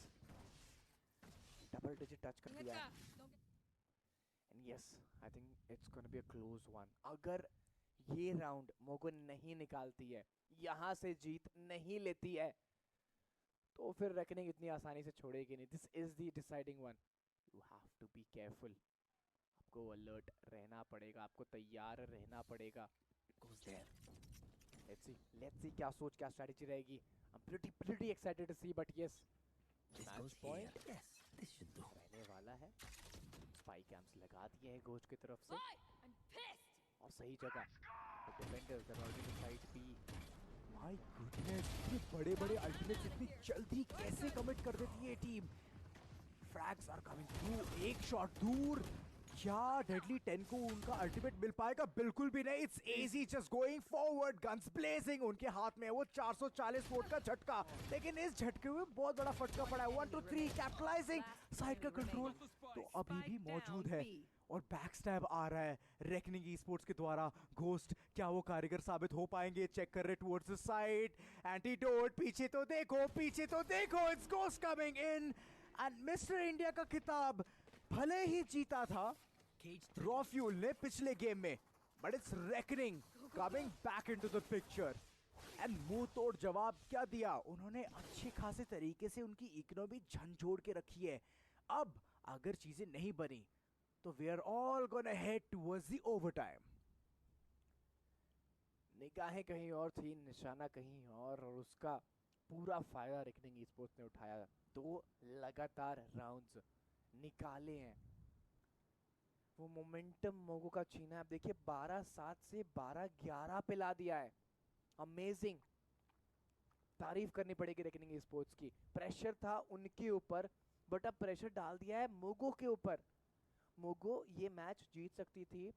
double digit touch कर दिया. And yes, I think it's going to be a close one. अगर ये राउंड मोगो नहीं निकालती है, यहाँ से जीत नहीं लेती है, तो फिर रेकनिंग इतनी आसानी से छोड़ेगी नहीं. This is the deciding one. You have to be careful. आपको अलर्ट रहना पड़ेगा, आपको तैयार रहना पड़ेगा. लेट्स सी क्या सोच, क्या स्ट्रेटजी रहेगी. I'm pretty excited to see, but yes, match point रहने वाला है. स्पाई कैंप्स लगा दिए हैं गोज की तरफ से और सही जगह. डिफेंडर्स दरवाजे की साइड भी. माय गुडनेस, ये बड़े बड़े अल्टीमेट्स इतनी जल्दी कैसे कमिट कर देती है team. Frags are coming through. एक शॉट दूर. क्या डेडली 10 को उनका अल्टीमेट मिल पाएगा? बिल्कुल भी नहीं. It's AZ just going forward, guns blazing. उनके हाथ में है वो 440 वोट का झटका, लेकिन इस झटके में बहुत बड़ा फटका पड़ा है. 1-2-3 कैपिटलाइजिंग. साइड का कंट्रोल तो अभी भी मौजूद है और बैक स्टैब आ रहा है रेकनिंग ईस्पोर्ट्स के द्वारा. घोस्ट क्या वो कारीगर साबित हो पाएंगे? चेक कर रहे टुवर्ड्स द साइड. एंटीडोट, पीछे तो देखो, पीछे तो देखो. It's ghost coming in and mister India का खिताब भले ही जीता था रॉ फ्यूल ने पिछले गेम में, but it's reckoning coming back into the picture. And मुंह तोड़ जवाब क्या दिया उन्होंने. अच्छे खासे तरीके से उनकी इकोनॉमी झंझोड़ के रखी है. अब अगर चीजें नहीं बनी तो we are all gonna head towards the overtime. निगाहें कहीं और थी, निशाना कहीं और उसका पूरा फायदा रेकनिंग स्पोर्ट्स ने उठाया। 2 लगातार राउंड्स निकाले हैं। वो मोमेंटम मोगो का छीना है। आप देखिए 12-7 से 12-11 पे ला दिया है। अमेजिंग, तारीफ करनी पड़ेगी रेकनिंग स्पोर्ट्स की। प्रेशर था उनके ऊपर, बट अब प्रेशर डाल दिया है मोगो के ऊपर। मोगो ये मैच जीत सकती थी,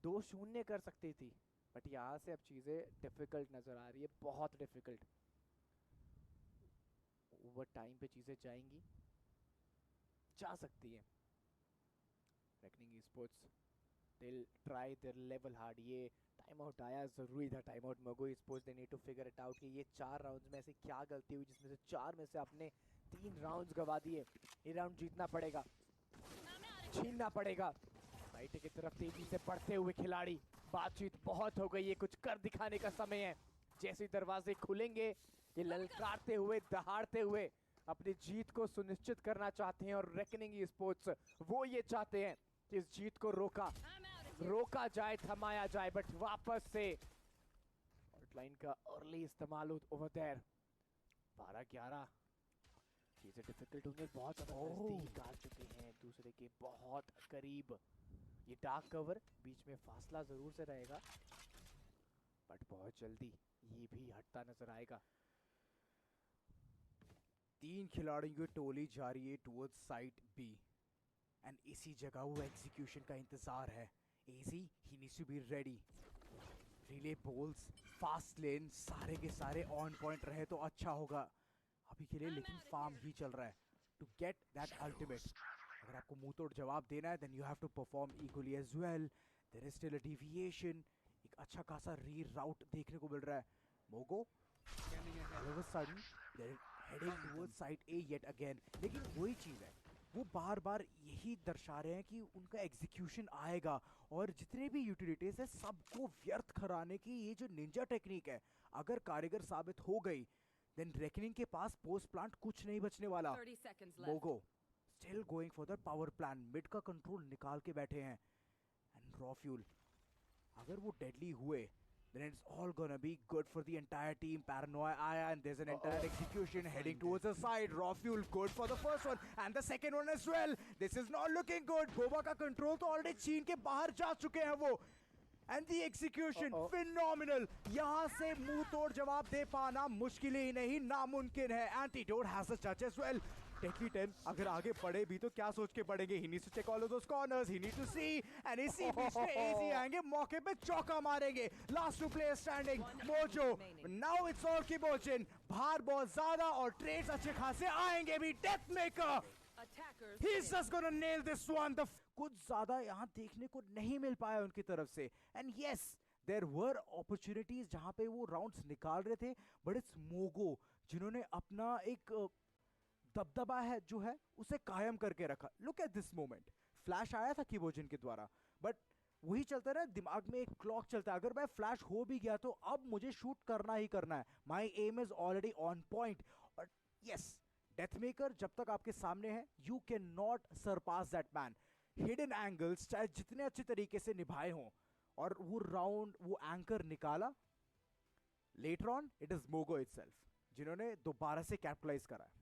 2-0 कर सकती थी, बट यहाँ से अब चीजें डिफिकल्ट नजर आ रही है, बहुत डिफिकल्ट। ओवर टाइम पे चीजें जाएंगी, जा सकती है। Reckoning sports they'll try their level hard। ये टाइम आउट आया, जरूरी था time out. Mogo sports they need to figure it out कि ये 4 राउंड्स में ऐसी क्या गलती हुई जिसमें से 4 में से आपने 3 राउंड्स गवा दिए। ये राउंड जीतना पड़ेगा, छीनना पड़ेगा। राइट की तरफ तेजी से बढ़ते हुए खिलाड़ी। बातचीत बहुत हो गई है, कुछ कर दिखाने का समय है। जैसे दरवाजे खुलेंगे, ये ललकारते हुए, दहाड़ते हुए अपनी जीत को सुनिश्चित करना चाहते हैं। और रेकनिंग स्पोर्ट्स वो ये चाहते हैं कि इस जीत को रोका जाए, थमाया जाए, बट वापस से आउटलाइन का अर्ली इस्तेमाल ओवर देयर। 12-11 चीजें डिफिकल्ट होंगे, बहुत ज्यादा नजदीक आ चुके हैं दूसरे के, बहुत करीब। ये डार्क कवर, बीच में फासला जरूर से रहेगा, बट बहुत जल्दी ये भी हटता नजर आएगा। 3 खिलाड़ियों की टोली जा रही है टुवर्ड्स साइड बी, एंड इसी जगह वो एग्जीक्यूशन का इंतजार है। AG he needs to be ready. Relay bolts, fast lane, सारे के सारे ऑन पॉइंट रहे तो अच्छा होगा अभी के लिए, लेकिन फार्म ही चल रहा है टू गेट दैट अल्टीमेट। अगर आपको मुंह तोड़ जवाब देना है, then you have to perform equally as well. There is still a deviation, एक अच्छा खासा री राउट देखने को मिल रहा है। Mogo all of a sudden they are heading towards side A yet again. लेकिन वही चीज है, वो बार बार यही दर्शा रहे हैं कि उनका एग्जीक्यूशन आएगा, और जितने भी यूटिलिटीज है सबको व्यर्थ कराने की ये जो निंजा टेक्निक है, अगर कारीगर साबित हो गई, देन रेकनिंग के पास पोस्ट प्लांट कुछ नहीं बचने वाला। 30 seconds left. Mogo still going for the power plan, mid का कंट्रोल निकाल के बैठे हैं। एंड रॉ फ्यूल, अगर वो डेडली हुए, then it's all gonna be good for the entire team. Paranoia Aya, and there's an entire execution heading towards the side. Raw fuel good for the first one and the second one as well. This is not looking good. Boba का control तो already छीन के बाहर जा चुके हैं वो, and the execution phenomenal. यहाँ से मुंह तोड़ जवाब दे पाना मुश्किल ही नहीं, नामुमकिन है। Antidote has a touch as well. Techie 10 अगर आगे बढ़े भी तो क्या सोच के बढ़ेंगे? He needs to check all of those corners. He needs to see, and इसी बीच में एजी आएंगे, मौके पे चौका मारेंगे। Last two players standing, mojo. Now it's all Kibojin. भार बहुत ज्यादा और ट्रेड्स अच्छे खासे आएंगे भी। Death maker, Attackers. he's just gonna nail this one. कुछ ज्यादा यहाँ देखने को नहीं मिल पाया उनकी तरफ से। And yes, there were opportunities जहाँ पे वो राउंड्स निकाल रहे थे, but it's मोगो जिन्होंने अपना एक दबदबा है जो है उसे कायम करके रखा। Look at this moment, flash आया था किबोजिन के द्वारा, बट वही चलता है ना, दिमाग में एक क्लॉक चलता है, अगर मैं फ्लैश हो भी गया तो अब मुझे शूट करना ही करना है। My aim is already on point. और यस, डेथ मेकर जब तक आपके सामने है, you can not surpass that man. Hidden angles चाहे जितने अच्छे तरीके से निभाए हों, और वो राउंड, वो एंकर निकाला। Later on it is Mogo itself जिन्होंने दोबारा से कैपिटलाइज करा है।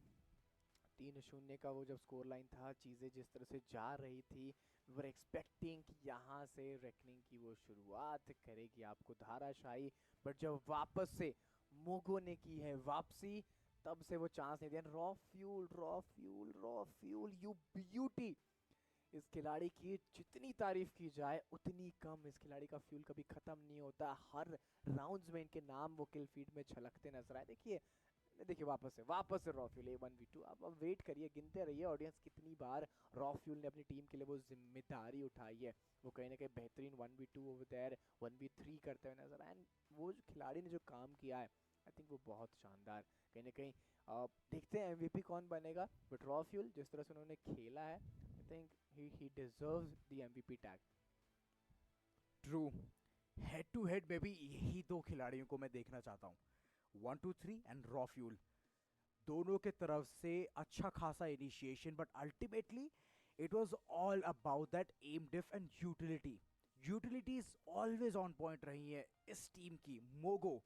3-0 का वो जब स्कोर लाइन था, चीज़ें जिस तरह से जा रही थी, वर एक्सपेक्टिंग कि यहाँ से रेकनिंग की वो शुरुआत करेगी आपको धाराशाही, बट जब वापस से मोगो ने की है वापसी, तब से वो चांस नहीं दिया। Raw fuel, raw fuel, raw fuel, you beauty. इस खिलाड़ी की जितनी तारीफ की जाए उतनी कम। इस खिलाड़ी का फ्यूल कभी खत्म नहीं होता, हर राउंड्स में इनके नाम वो किल फीड में छलकते नजर आए। देखिए वापस से रॉ फ्यूल A1v2। अब वेट करिए, गिनते रहिए ऑडियंस कितनी बार रॉ फ्यूल ने अपनी टीम के लिए वो जिम्मेदारी उठाई है। वो कहीं ना कहीं बेहतरीन 1v2 ओवर देयर 1v3 करते हुए नजर आए। वो जो खिलाड़ी ने जो काम किया है, आई थिंक वो बहुत शानदार। कहीं ना कहीं देखते हैं MVP कौन बनेगा, बट रॉ फ्यूल जिस तरह से उन्होंने खेला है, I think he deserves the MVP tag. True, head to head में भी यही 2 खिलाड़ियों को मैं देखना चाहता हूँ, 1-2-3 एंड रॉ फ्यूल। दोनों के तरफ से अच्छा खासा initiation, but ultimately it was all about that aim diff and utility. Utilities always on point रही है इस टीम की। मोगो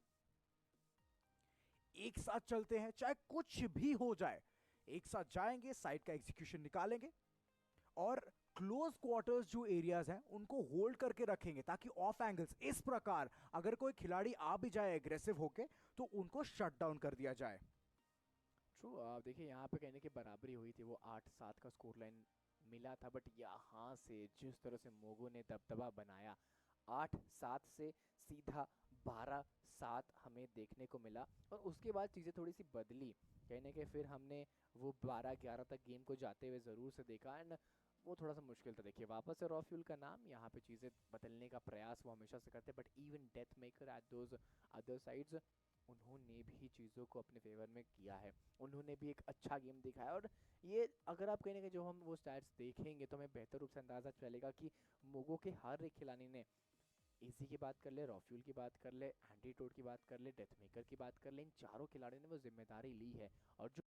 एक साथ चलते हैं, चाहे कुछ भी हो जाए, एक साथ जाएंगे, साइड का एग्जीक्यूशन निकालेंगे और क्लोज क्वार्टर्स जो एरियाज हैं उनको होल्ड करके रखेंगे, ताकि ऑफ एंगल्स इस प्रकार अगर कोई खिलाड़ी आ भी जाए एग्रेसिव होके तो उनको शट डाउन कर दिया जाए। ट्रू, आप देखिए यहाँ पे कहने की बराबरी हुई थी, वो 8-7 का स्कोर लाइन मिला था, बट यहाँ से जिस तरह से मोगो ने दबदबा बनाया, 8-7 से सीधा 12-7 हमें देखने को मिला। और उसके बाद चीज़ें थोड़ी सी बदली, कहने के फिर हमने वो 12-11 तक गेम को जाते हुए ज़रूर से देखा, एंड वो थोड़ा सा मुश्किल था। देखिए वापस से रॉ फ्यूल का नाम, यहाँ पे चीज़ें बदलने का प्रयास वो हमेशा से करते, but even death maker at those other sides, उन्होंने भी चीज़ों को अपने फेवर में किया है, उन्होंने भी एक अच्छा गेम दिखाया। और ये अगर आप कहीं ना कहीं जो हम वो स्टैट्स देखेंगे तो हमें बेहतर रूप से अंदाज़ा चलेगा कि मोगो के हर एक खिलाड़ी ने, एजी की बात कर ले, रॉफ्यूल की बात कर ले, एंटीटोड की बात कर ले, डेथ मेकर की बात कर ले, इन चारों खिलाड़ियों ने वो जिम्मेदारी ली है। और जो